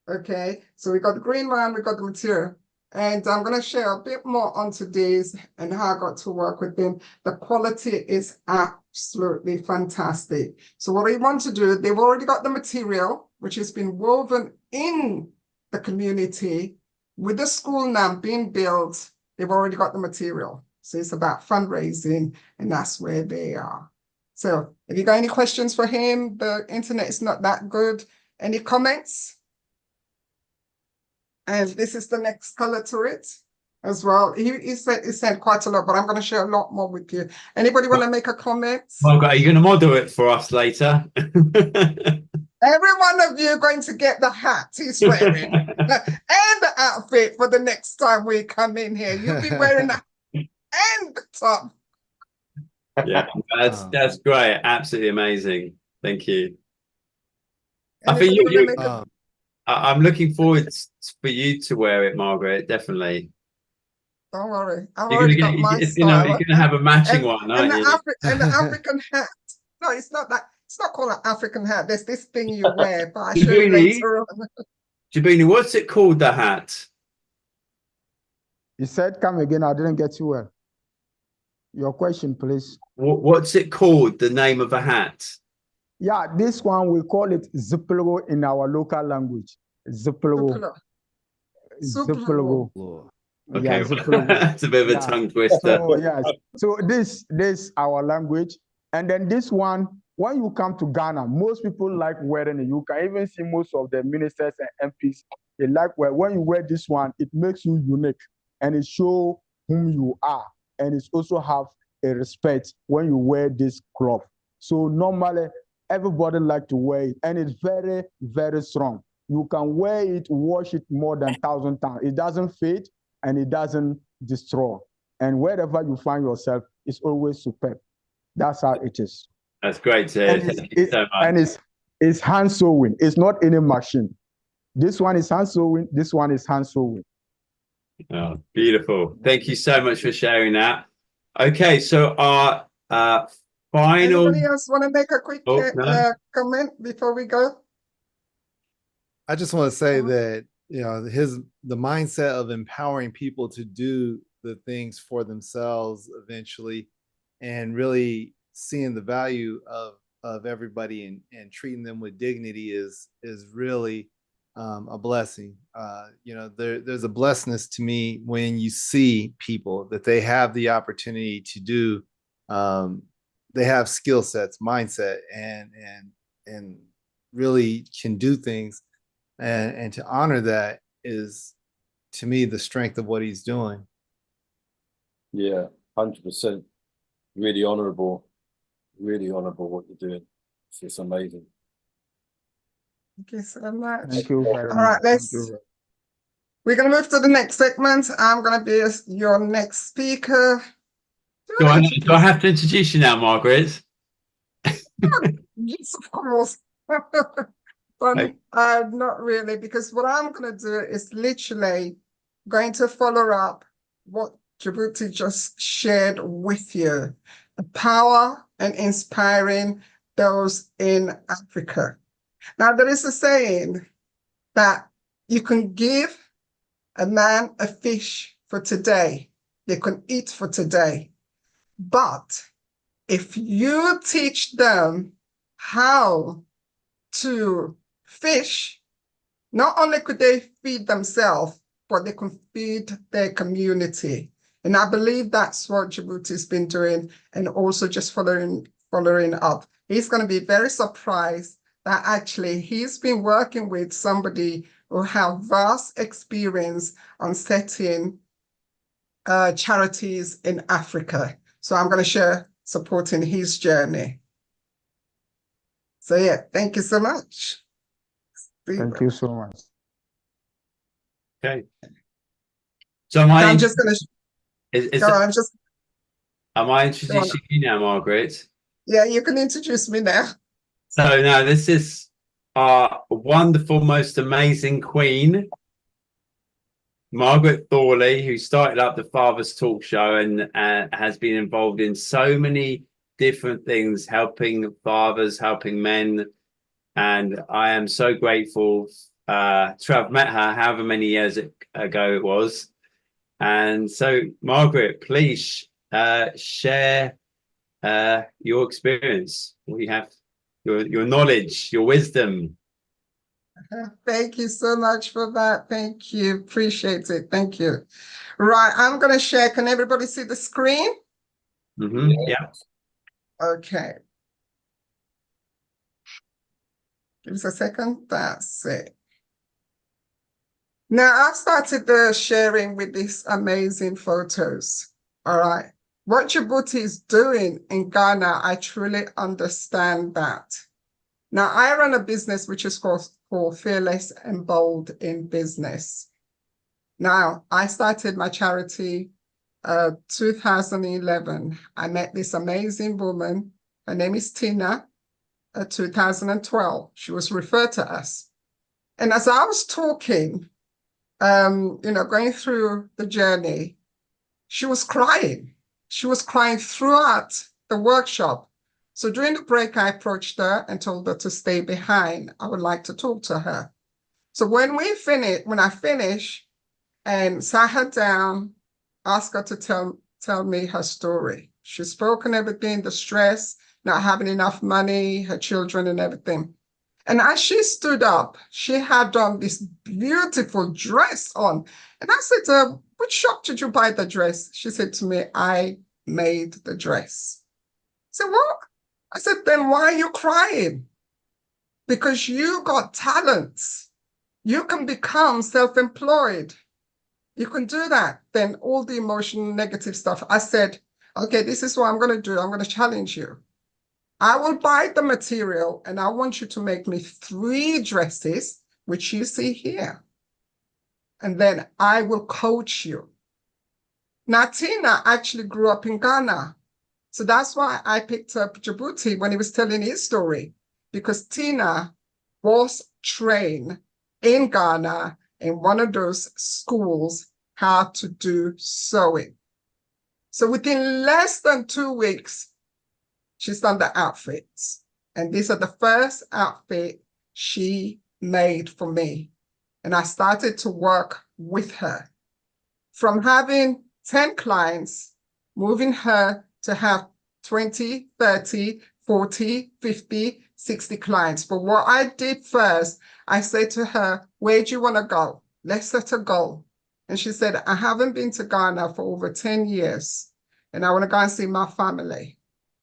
Okay, so we got the green man, we got the material. And I'm going to share a bit more on today's and how I got to work with them. The quality is absolutely fantastic. So what we want to do, they've already got the material, which has been woven in the community. with the school now being built, they've already got the material. So it's about fundraising, and that's where they are. So have you got any questions for him? The internet is not that good. Any comments? And this is the next color to it as well. He said quite a lot, but I'm going to share a lot more with you. Anybody want to make a comment? Margaret, are you going to model it for us later? Every one of you are going to get the hat he's wearing and the outfit for the next time we come in here. You'll be wearing the hat and the top. Yeah, that's great. Absolutely amazing. Thank you. Anybody I think I'm looking forward for you to wear it, Margaret. Definitely. Don't worry, I've You're already gonna got my you're style. gonna have a matching one, and aren't you? And the African hat. No, it's not that. It's not called an African hat. There's this thing you wear, but I'll show you later on. Jabini, what's it called, the hat? You said, come again. I didn't get you well. Your question, please. What's it called, the name of a hat? Yeah, this one, we call it ziplogo in our local language. Ziplogo. Ziplogo. Okay, yeah, ziplogo. it's a bit of a tongue twister. So, yes. So this our language. And then this one, when you come to Ghana, most people like wearing it. You can even see most of the ministers and MPs, they like when you wear this one, it makes you unique and it shows whom you are. And it's also have a respect when you wear this cloth. So normally, everybody like to wear it, and it's very, very strong. You can wear it, wash it more than 1,000 times. It doesn't fade and it doesn't destroy. And wherever you find yourself, it's always superb. That's how it is. That's great to hear. Thank you so much. And it's hand sewing. It's not any machine. This one is hand sewing. This one is hand sewing. Oh, beautiful. Thank you so much for sharing that. Okay, so our final. Anybody else want to make a quick comment before we go? I just want to say that, you know, the mindset of empowering people to do the things for themselves eventually, and really seeing the value of everybody and treating them with dignity is really a blessing. You know, there's a blessedness to me when you see people that they have the opportunity to do. They have skill sets, mindset, and really can do things, and to honor that is, to me, the strength of what he's doing. Yeah, 100%. Really honorable what you're doing. It's just amazing. Thank you so much. Thank you very much. All right, we're going to move to the next segment. I'm going to be your next speaker. Do I have to introduce you now, Margaret? Yes, of course. But not really, because what I'm going to do is literally going to follow up what Djibouti just shared with you. The power and inspiring those in Africa. Now, there is a saying that you can give a man a fish for today, they can eat for today. But if you teach them how to fish, not only could they feed themselves, but they can feed their community. And I believe that's what Djibouti's been doing, and also just following up. He's going to be very surprised that actually he's been working with somebody who have vast experience on setting charities in Africa. So I'm going to share supporting his journey. So yeah, thank you so much. Thank you so much. Okay. So I'm just going to. Am I introducing you now, Margaret? Yeah, you can introduce me now. So now this is our wonderful, most amazing queen, Margaret Thorli, who started up the Father's Talk Show and has been involved in so many different things, helping fathers, helping men. And I am so grateful to have met her however many years ago it was. And so, Margaret, please share your experience. We have your knowledge, your wisdom. Thank you so much for that. Thank you. Appreciate it. Thank you. Right, I'm going to share. Can everybody see the screen? Yeah. Okay. Give us a second. That's it. Now, I started the sharing with these amazing photos. All right. What Djibouti is doing in Ghana, I truly understand that. Now, I run a business which is called Fearless and Bold in Business. Now, I started my charity 2011. I met this amazing woman. Her name is Tina, 2012. She was referred to us. And as I was talking, going through the journey, she was crying. She was crying throughout the workshop. So during the break, I approached her and told her to stay behind. I would like to talk to her. So when I finished and sat her down, asked her to tell me her story. She's spoken everything, the stress, not having enough money, her children and everything. And as she stood up, she had on this beautiful dress on. And I said to her, which shop did you buy the dress? She said to me, I made the dress. I said, what? I said, then why are you crying? Because you got talents. You can become self-employed. You can do that. Then all the emotional negative stuff. I said, okay, this is what I'm going to do. I'm going to challenge you. I will buy the material and I want you to make me 3 dresses, which you see here. And then I will coach you. Now, Tina actually grew up in Ghana. So that's why I picked up Djibouti when he was telling his story, because Tina was trained in Ghana in one of those schools how to do sewing. So within less than 2 weeks, she's done the outfits. And these are the first outfit she made for me. And I started to work with her. From having 10 clients, moving her to have 20, 30, 40, 50, 60 clients. But what I did first, I said to her, where do you want to go? Let's set a goal. And she said, I haven't been to Ghana for over 10 years, and I want to go and see my family.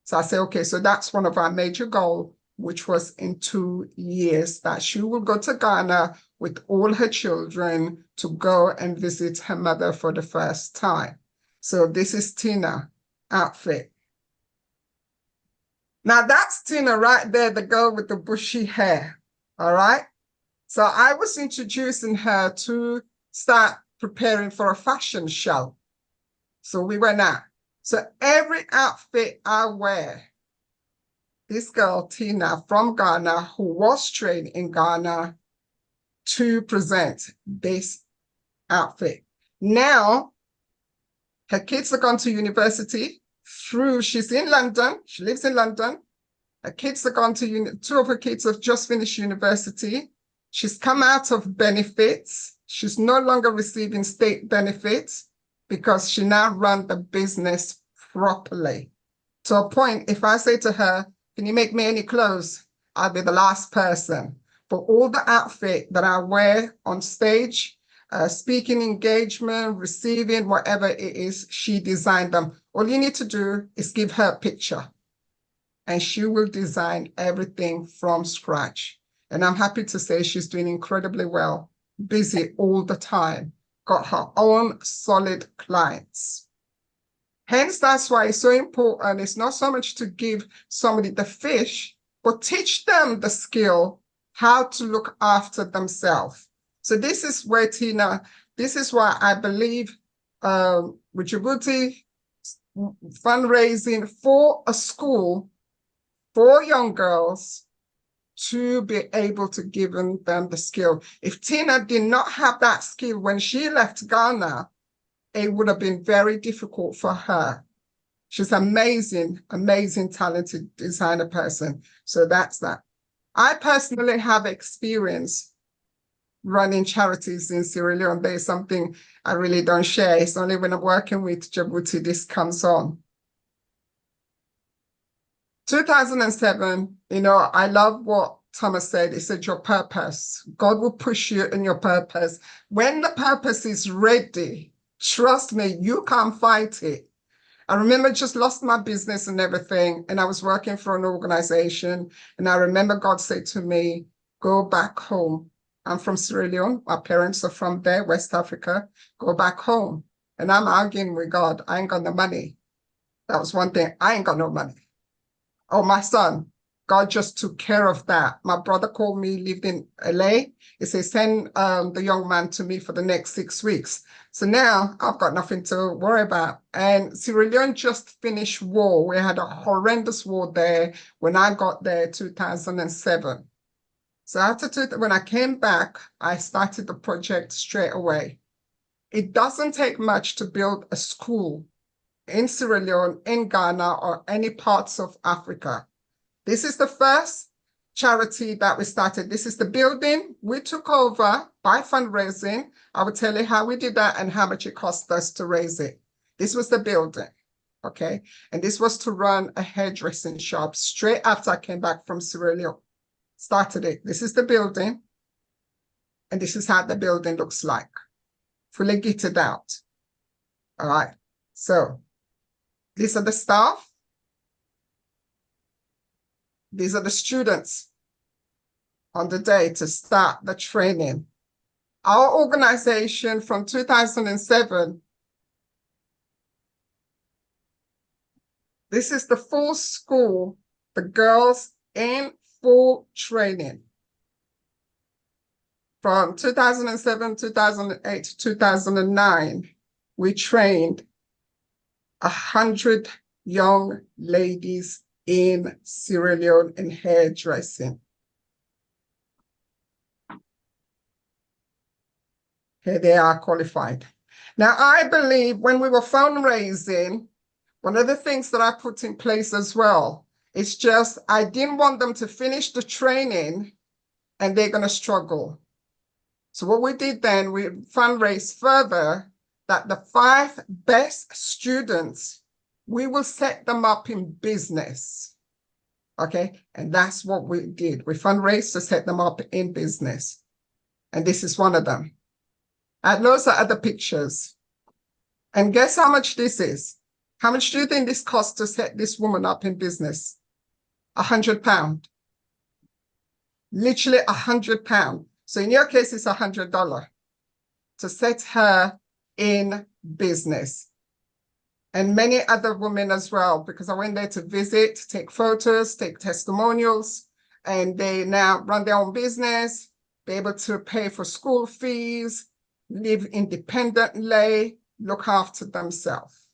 So I said, okay, so that's one of our major goals, which was in 2 years, that she will go to Ghana with all her children to go and visit her mother for the first time. So this is Tina outfit. Now that's Tina right there, the girl with the bushy hair, all right? So I was introducing her to start preparing for a fashion show. So we went out. So every outfit I wear, this girl, Tina, from Ghana, who was trained in Ghana to present this outfit. Now, her kids have gone to university she's in London. She lives in London. Her kids have gone to 2 of her kids have just finished university. She's come out of benefits. She's no longer receiving state benefits because she now runs the business properly. To a point, if I say to her, can you make me any clothes? I'll be the last person. For all the outfit that I wear on stage, speaking engagement, receiving, whatever it is, she designed them. All you need to do is give her a picture and she will design everything from scratch. And I'm happy to say she's doing incredibly well, busy all the time, got her own solid clients. Hence, that's why it's so important. It's not so much to give somebody the fish, but teach them the skill, how to look after themselves. So this is where Tina, this is why I believe with Djibouti fundraising for a school for young girls to be able to give them the skill. If Tina did not have that skill when she left Ghana, it would have been very difficult for her. She's amazing, amazing, talented designer person. So that's that. I personally have experience running charities in Sierra Leone. There's something I really don't share. It's only when I'm working with Djibouti this comes on. 2007, I love what Thomas said, he said, your purpose. God will push you in your purpose. When the purpose is ready, trust me, you can't fight it. I remember just lost my business and everything, and I was working for an organization, and I remember God said to me, go back home. I'm from Sierra Leone. My parents are from there, West Africa. Go back home. And I'm arguing with God. I ain't got no money. That was one thing. I ain't got no money. Oh, my son, God just took care of that. My brother called me, lived in LA. He said, send the young man to me for the next 6 weeks. So now I've got nothing to worry about. And Sierra Leone just finished war. We had a horrendous war there when I got there, 2007. So when I came back, I started the project straight away. It doesn't take much to build a school in Sierra Leone, in Ghana, or any parts of Africa. This is the first charity that we started. This is the building we took over by fundraising. I will tell you how we did that and how much it cost us to raise it. This was the building, okay? And this was to run a hairdressing shop straight after I came back from Sierra Leone. Started it. This is the building, and this is how the building looks like. Fully kitted out. All right. So these are the staff. These are the students on the day to start the training. Our organization from 2007, this is the full school, the girls in full training. From 2007, 2008, 2009, we trained 100 young ladies in Sierra Leone in hairdressing. Here they are qualified. Now, I believe when we were fundraising, one of the things that I put in place as well, it's just I didn't want them to finish the training and they're going to struggle. So what we did then, we fundraised further that the 5 best students, we will set them up in business. Okay, and that's what we did. We fundraised to set them up in business. And this is one of them. And those are other pictures. And guess how much this is? How much do you think this costs to set this woman up in business? £100. Literally £100. So in your case, it's $100 to set her in business. And many other women as well, because I went there to visit, take photos, take testimonials, and they now run their own business, be able to pay for school fees, live independently, look after themselves.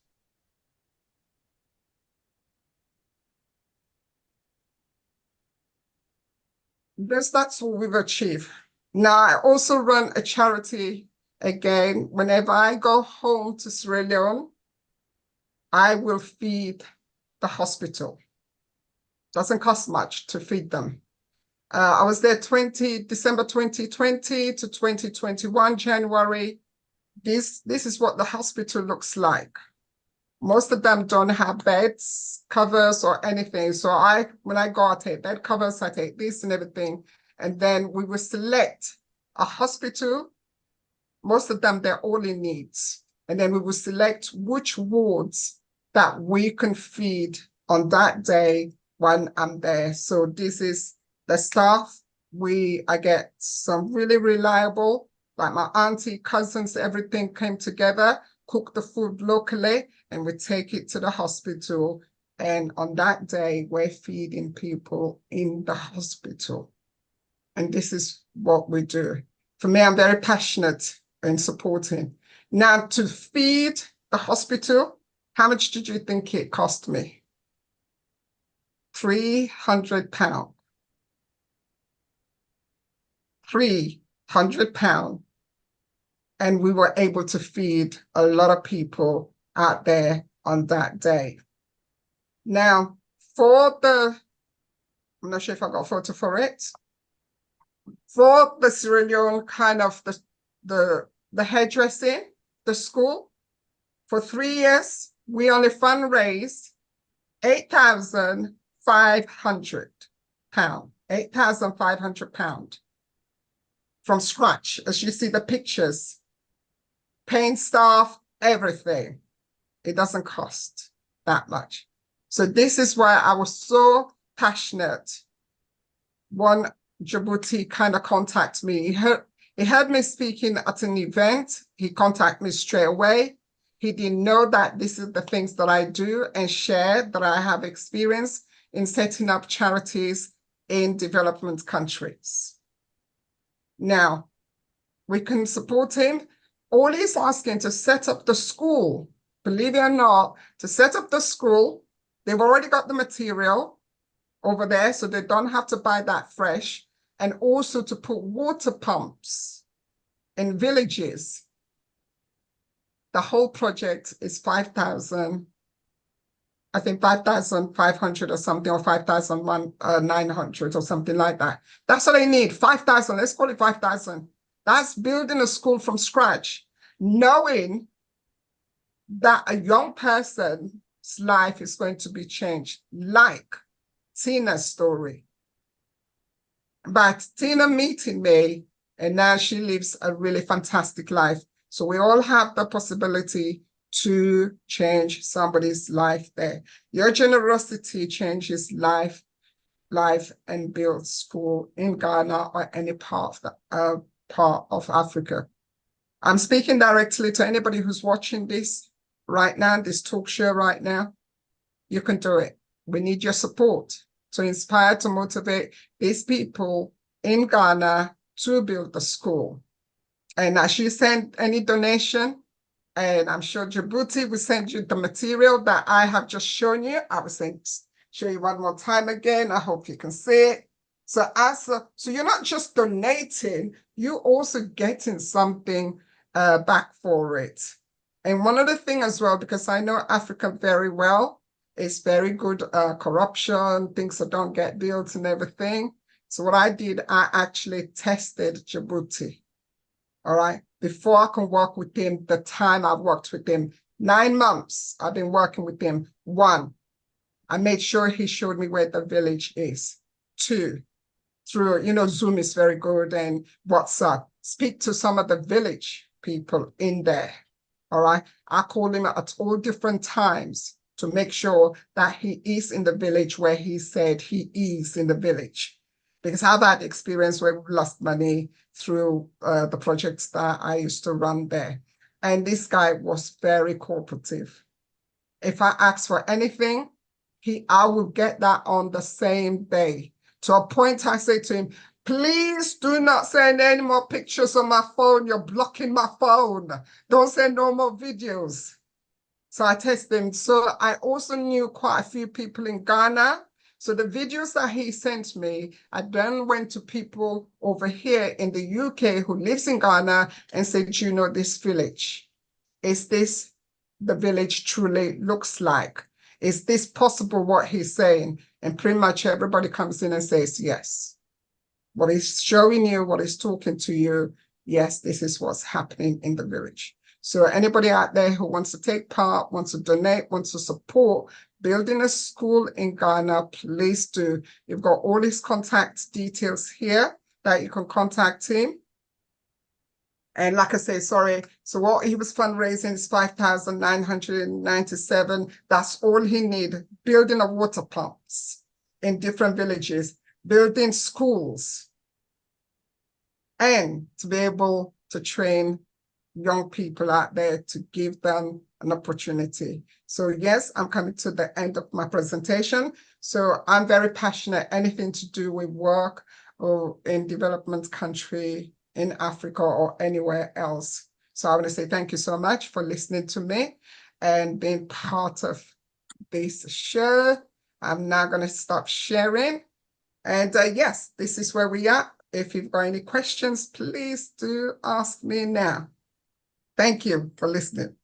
That's what we've achieved. Now, I also run a charity again. Whenever I go home to Sierra Leone, I will feed the hospital. Doesn't cost much to feed them. I was there December 2020 to 2021, January. This is what the hospital looks like. Most of them don't have beds, covers, or anything. So when I go, I take bed covers, I take this and everything. And then we will select a hospital. Most of them, they're all in needs. And then we will select which wards that we can feed on that day when I'm there. So this is the staff. I get some really reliable, like my auntie, cousins, everything came together, cook the food locally, and we take it to the hospital. And on that day, we're feeding people in the hospital. And this is what we do. For me, I'm very passionate in supporting. Now, to feed the hospital, how much did you think it cost me? £300. £300. And we were able to feed a lot of people out there on that day. Now, I'm not sure if I got a photo for it. For the Sierra Leone kind of the hairdressing, the school, for 3 years, we only fundraised £8,500. £8,500 from scratch. As you see the pictures, paint staff, everything. It doesn't cost that much. So this is why I was so passionate. One Djibouti kind of contacted me. He heard me speaking at an event. He contacted me straight away. He didn't know that this is the things that I do and share that I have experience in setting up charities in development countries. Now, we can support him. All he's asking to set up the school, believe it or not, to set up the school. They've already got the material over there, so they don't have to buy that fresh. And also to put water pumps in villages. The whole project is 5,000, I think 5,500 or something, or 5,900 or something like that. That's what they need, 5,000, let's call it 5,000. That's building a school from scratch, knowing that a young person's life is going to be changed, like Tina's story. But Tina meeting me, and now she lives a really fantastic life. So we all have the possibility to change somebody's life there. Your generosity changes life and builds school in Ghana or any part of Africa. I'm speaking directly to anybody who's watching this right now, this talk show right now. You can do it. We need your support to inspire, to motivate these people in Ghana to build the school. And as you send any donation, and I'm sure Djibouti will send you the material that I have just shown you. I will show you one more time again. I hope you can see it. So you're not just donating, you're also getting something back for it. And one other thing as well, because I know Africa very well, it's very good corruption, things that don't get built and everything. So what I did, I actually tested Djibouti. All right, before I can work with him, the time I've worked with him, 9 months I've been working with him. 1, I made sure he showed me where the village is. 2, through, Zoom is very good and WhatsApp, speak to some of the village people in there. All right, I call him at all different times to make sure that he is in the village where he said he is in the village. Because I've had experience where we've lost money through the projects that I used to run there. And this guy was very cooperative. If I ask for anything, I will get that on the same day. To a point I say to him, please do not send any more pictures on my phone. You're blocking my phone. Don't send no more videos. So I test them. So I also knew quite a few people in Ghana. So the videos that he sent me, I then went to people over here in the UK who lives in Ghana and said, this village? Is this the village truly looks like? Is this possible what he's saying? And pretty much everybody comes in and says, yes. What he's showing you, what he's talking to you, yes, this is what's happening in the village. So anybody out there who wants to take part, wants to donate, wants to support building a school in Ghana, please do. You've got all his contact details here that you can contact him. And like I say, sorry, so what he was fundraising is 5,997. That's all he needed. Building of water pumps in different villages, building schools, and to be able to train young people out there to give them an opportunity. So yes, I'm coming to the end of my presentation. So I'm very passionate, anything to do with work or in development country, in Africa or anywhere else. So I want to say thank you so much for listening to me and being part of this show. I'm now going to stop sharing. And yes, this is where we are. If you've got any questions, please do ask me now. Thank you for listening.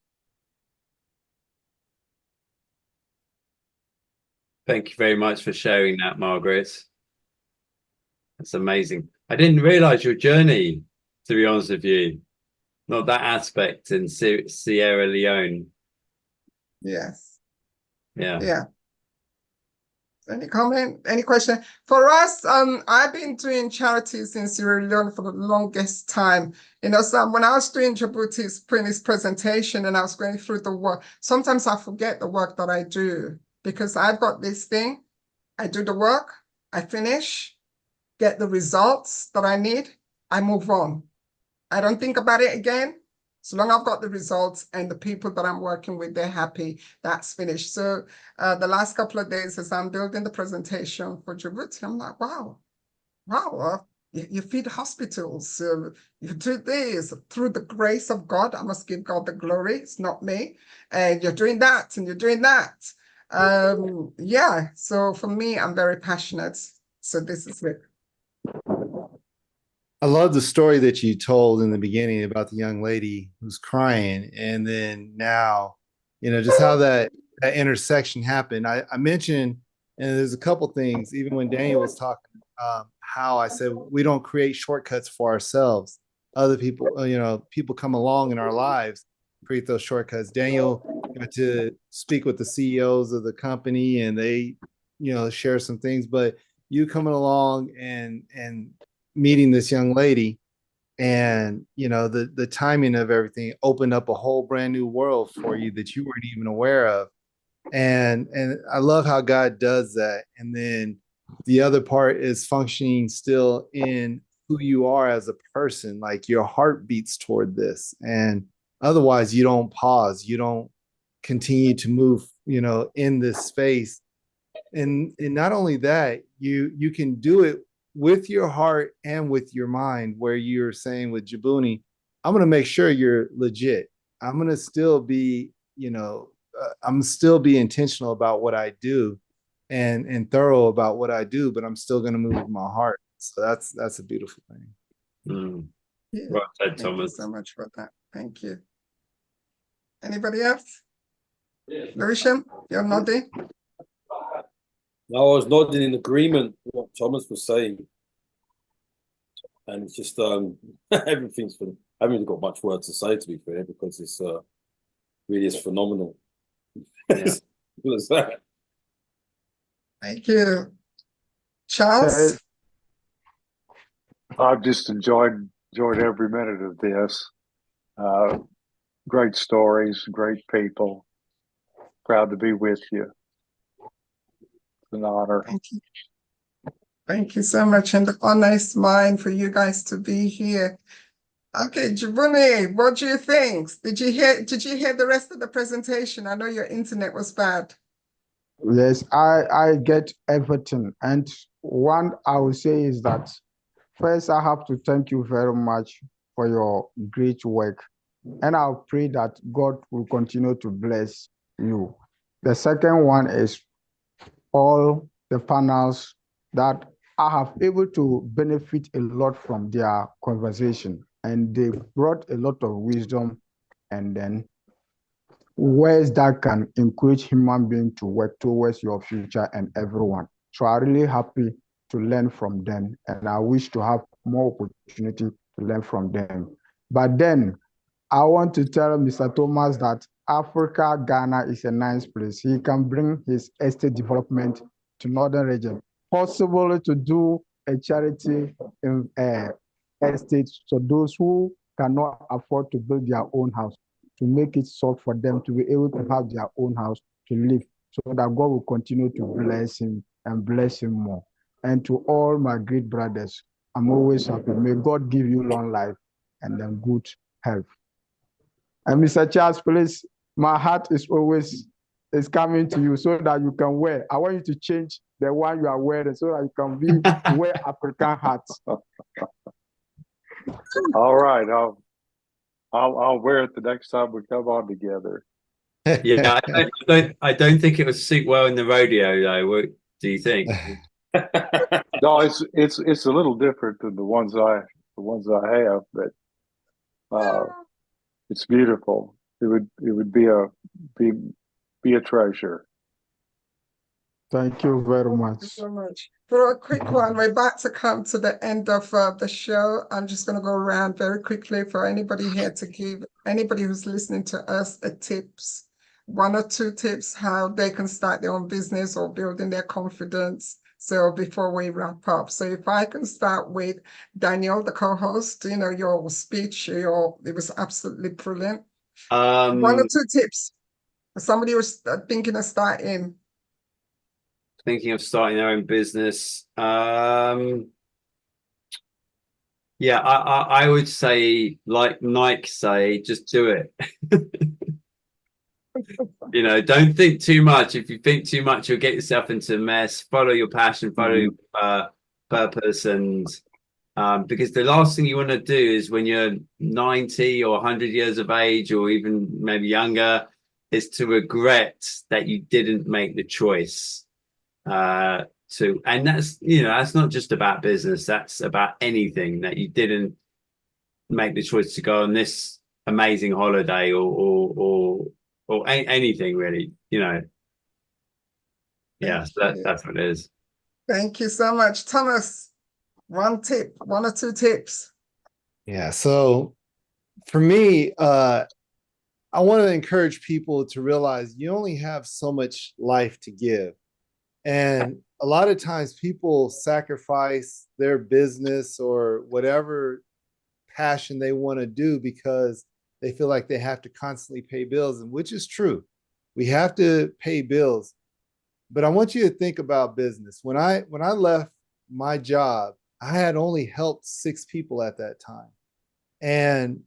Thank you very much for sharing that, Margaret. That's amazing. I didn't realize your journey, to be honest with you. Not that aspect in Sierra Leone. Yes. Yeah. Yeah. Any comment? Any question? For us, I've been doing charity since Sierra Leone for the longest time. You know, so when I was doing Djibouti's Prince's presentation and I was going through the work, sometimes I forget the work that I do because I've got this thing. I do the work, I finish, get the results that I need, I move on. I don't think about it again. So long I've got the results and the people that I'm working with, they're happy, that's finished. So the last couple of days as I'm building the presentation for Djibouti, I'm like, wow, you feed hospitals, you do this through the grace of God. I must give God the glory, it's not me. And you're doing that and you're doing that. Yeah, so for me, I'm very passionate. So this is it. I love the story that you told in the beginning about the young lady who's crying, and then now, just how that intersection happened. I mentioned, and there's a couple things, even when Daniel was talking, how I said we don't create shortcuts for ourselves. Other people, people come along in our lives, create those shortcuts. Daniel got to speak with the CEOs of the company, and they, share some things. But you coming along and meeting this young lady, and the timing of everything opened up a whole brand new world for you that you weren't even aware of. And I love how God does that. And then the other part is functioning still in who you are as a person, like your heart beats toward this, and otherwise you don't pause, you don't continue to move in this space. And not only that, you can do it with your heart and with your mind, where you're saying with Djibouti, I'm going to make sure you're legit. I'm going to still be, I'm still be intentional about what I do and thorough about what I do, but I'm still going to move with my heart. So that's a beautiful thing. Mm. Yeah. Well said, Thank Thomas. you so much for that. Thank you. Anybody else? Lewisham, you're nodding? I was nodding in agreement with what Thomas was saying. And it's just everything's been, I haven't even got much words to say, to be fair, because it's really is phenomenal. Yeah. Simple as that. Thank you. Charles? I've just enjoyed every minute of this. Great stories, great people. Proud to be with you. It's an honor. Thank you. Thank you so much. And the honor is mine for you guys to be here. Okay, Djibouti, what do you think? Did you hear the rest of the presentation? I know your internet was bad. Yes, I get everything. And one I will say is that first, I have to thank you very much for your great work. And I'll pray that God will continue to bless you. The second one is all the panels that I have able to benefit a lot from their conversation. And they brought a lot of wisdom, and then ways that can encourage human beings to work towards your future and everyone. So I'm really happy to learn from them, and I wish to have more opportunity to learn from them. But then I want to tell Mr. Thomas that Africa, Ghana is a nice place. He can bring his estate development to northern region, possibly to do a charity in estate so those who cannot afford to build their own house, to make it soft for them to be able to have their own house to live, so that God will continue to bless him and bless him more. And to all my great brothers, I'm always happy. May God give you long life and then good health. And Mr. Charles, please, my heart is always coming to you so that you can wear. I want you to change the one you are wearing so that you can wear African hats. All right, I'll wear it the next time we come on together. Yeah, I don't think it would suit well in the rodeo, though. What do you think? No, it's a little different than the ones I have, but it's beautiful. It would be a treasure. Thank you very much. Thank you so much. For a quick one, we're about to come to the end of the show. I'm just going to go around very quickly for anybody here to give anybody who's listening to us a tips one or two tips how they can start their own business or building their confidence. So before we wrap up, so if I can start with Daniel, the co-host, your speech, it was absolutely brilliant. One or two tips. Somebody was thinking of starting. Thinking of starting their own business. Yeah, I would say, like Nike say, just do it. Don't think too much. If you think too much, you'll get yourself into a mess. Follow your passion, follow your purpose, and because the last thing you want to do is when you're 90 or 100 years of age, or even maybe younger, is to regret that you didn't make the choice. And that's not just about business. That's about anything, that you didn't make the choice to go on this amazing holiday or anything really. Yeah, so that's what it is. Thank you so much, Thomas. One tip, one or two tips. Yeah. So for me, I want to encourage people to realize you only have so much life to give. And a lot of times people sacrifice their business or whatever passion they want to do because they feel like they have to constantly pay bills, and which is true. We have to pay bills. But I want you to think about business. When I left my job, I had only helped 6 people at that time. And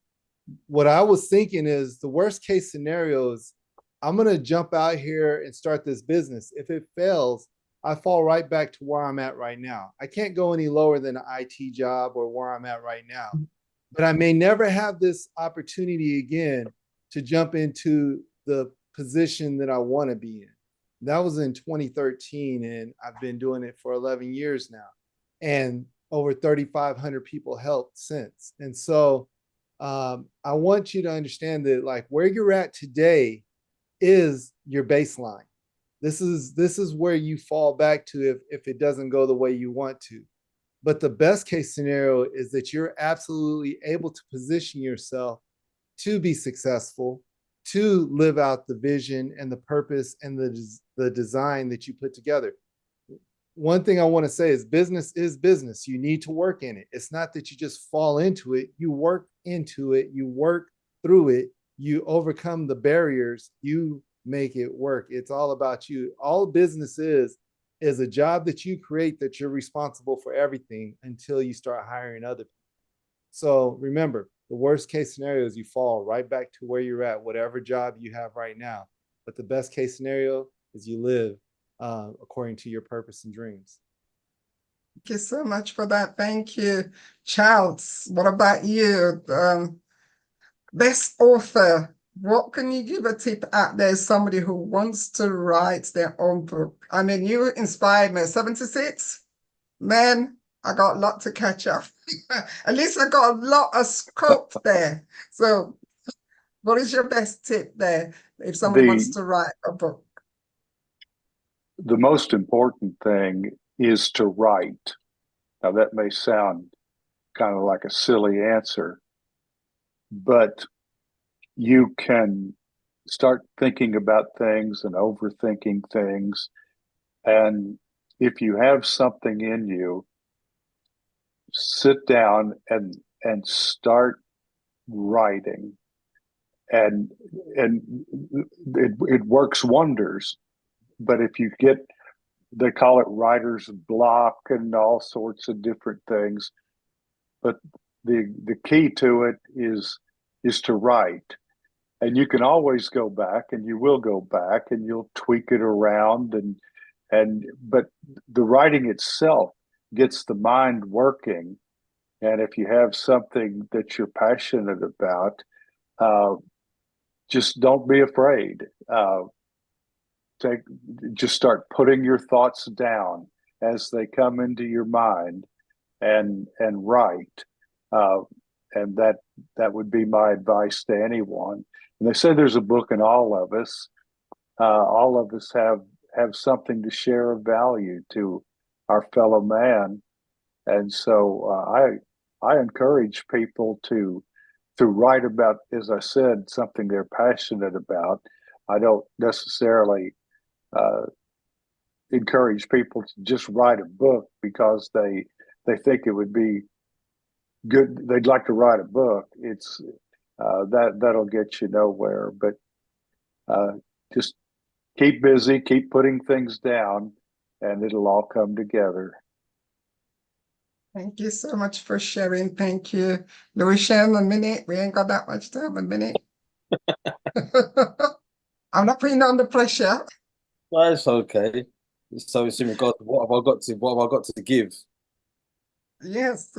what I was thinking is the worst case scenario is I'm going to jump out here and start this business. If it fails, I fall right back to where I'm at right now. I can't go any lower than an IT job or where I'm at right now. But I may never have this opportunity again to jump into the position that I want to be in. That was in 2013, and I've been doing it for 11 years now. And over 3,500 people helped since. And so I want you to understand that like where you're at today is your baseline. This is where you fall back to if it doesn't go the way you want to. But the best case scenario is that you're absolutely able to position yourself to be successful, to live out the vision and the purpose and the design that you put together. One thing I want to say is business is business. You need to work in it. It's not that you just fall into it. You work into it. You work through it. You overcome the barriers. You make it work. It's all about you. All business is a job that you create that you're responsible for everything until you start hiring other people. So remember, the worst case scenario is you fall right back to where you're at, whatever job you have right now. But the best case scenario is you live according to your purpose and dreams. Thank you so much for that. Thank you. Charles, what about you? Best author. What can you give a tip out there, somebody who wants to write their own book? I mean, you inspired me. 76? Man, I got a lot to catch up. At least I got a lot of scope there. So what is your best tip there if somebody wants to write a book? The most important thing is to write. Now, that may sound kind of like a silly answer, but you can start thinking about things and overthinking things. And if you have something in you, sit down and start writing. And it works wonders. But if you get, they call it writer's block and all sorts of different things. But the key to it is to write. And you can always go back, and you will go back, and you'll tweak it around, but the writing itself gets the mind working. And if you have something that you're passionate about, just don't be afraid. Just start putting your thoughts down as they come into your mind, and write. And that would be my advice to anyone. And they say there's a book in all of us. All of us have something to share of value to our fellow man. And so I encourage people to write about, as I said, something they're passionate about. I don't necessarily encourage people to just write a book because they think it would be good. They'd like to write a book. It's that'll get you nowhere. But just keep busy, keep putting things down, and it'll all come together. Thank you so much for sharing. Thank you. Lucian, a minute. We ain't got that much time, a minute. I'm not putting on the pressure. That's okay. So it's in regard to what have I got to give? Yes,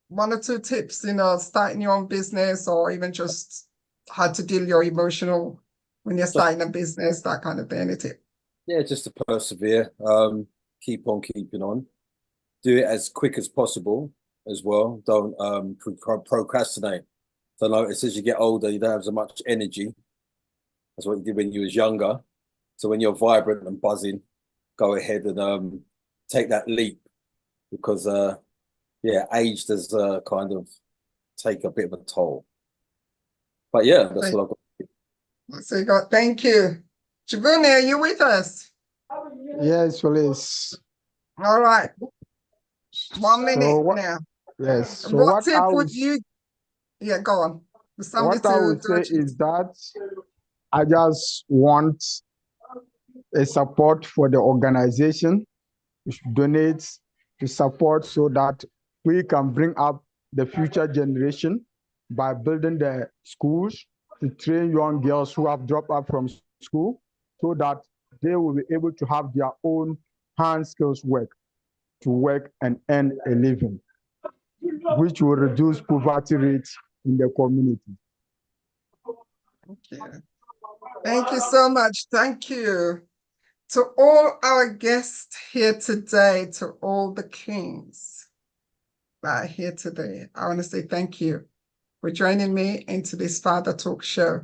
one or two tips, starting your own business or even just how to deal your emotional when you're starting a business, that kind of thing, isn't it? Yeah, just to persevere, keep on keeping on, do it as quick as possible as well. Don't procrastinate. So notice as you get older, you don't have so much energy. That's what you did when you was younger. So when you're vibrant and buzzing, go ahead and take that leap because yeah, age does kind of take a bit of a toll. But yeah, that's what I've got. So you got, thank you. Jabuni, are you with us? Yes, please. All right. 1 minute So now. yes. So What tip would you, yeah, go on. What I would say is that I just want a support for the organization. We should donate to support so that we can bring up the future generation by building the schools to train young girls who have dropped out from school so that they will be able to have their own hand skills work to work and earn a living, which will reduce poverty rates in the community. Okay. Thank you so much. Thank you. To all our guests here today, to all the kings that are here today, I want to say thank you for joining me into this Father Talk show.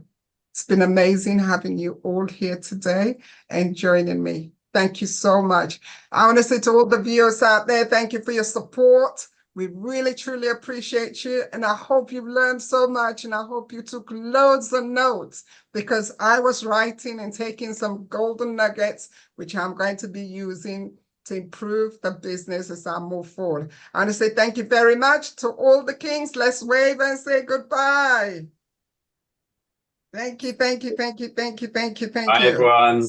It's been amazing having you all here today and joining me. Thank you so much. I want to say to all the viewers out there, thank you for your support. We really, truly appreciate you. And I hope you've learned so much. And I hope you took loads of notes because I was writing and taking some golden nuggets, which I'm going to be using to improve the business as I move forward. I want to say thank you very much to all the kings. Let's wave and say goodbye. Thank you, thank you, thank you, thank you, thank you, thank you. Bye, everyone.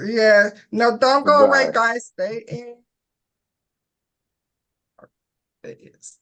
Yeah, no, don't go away, guys. Stay in. There it is.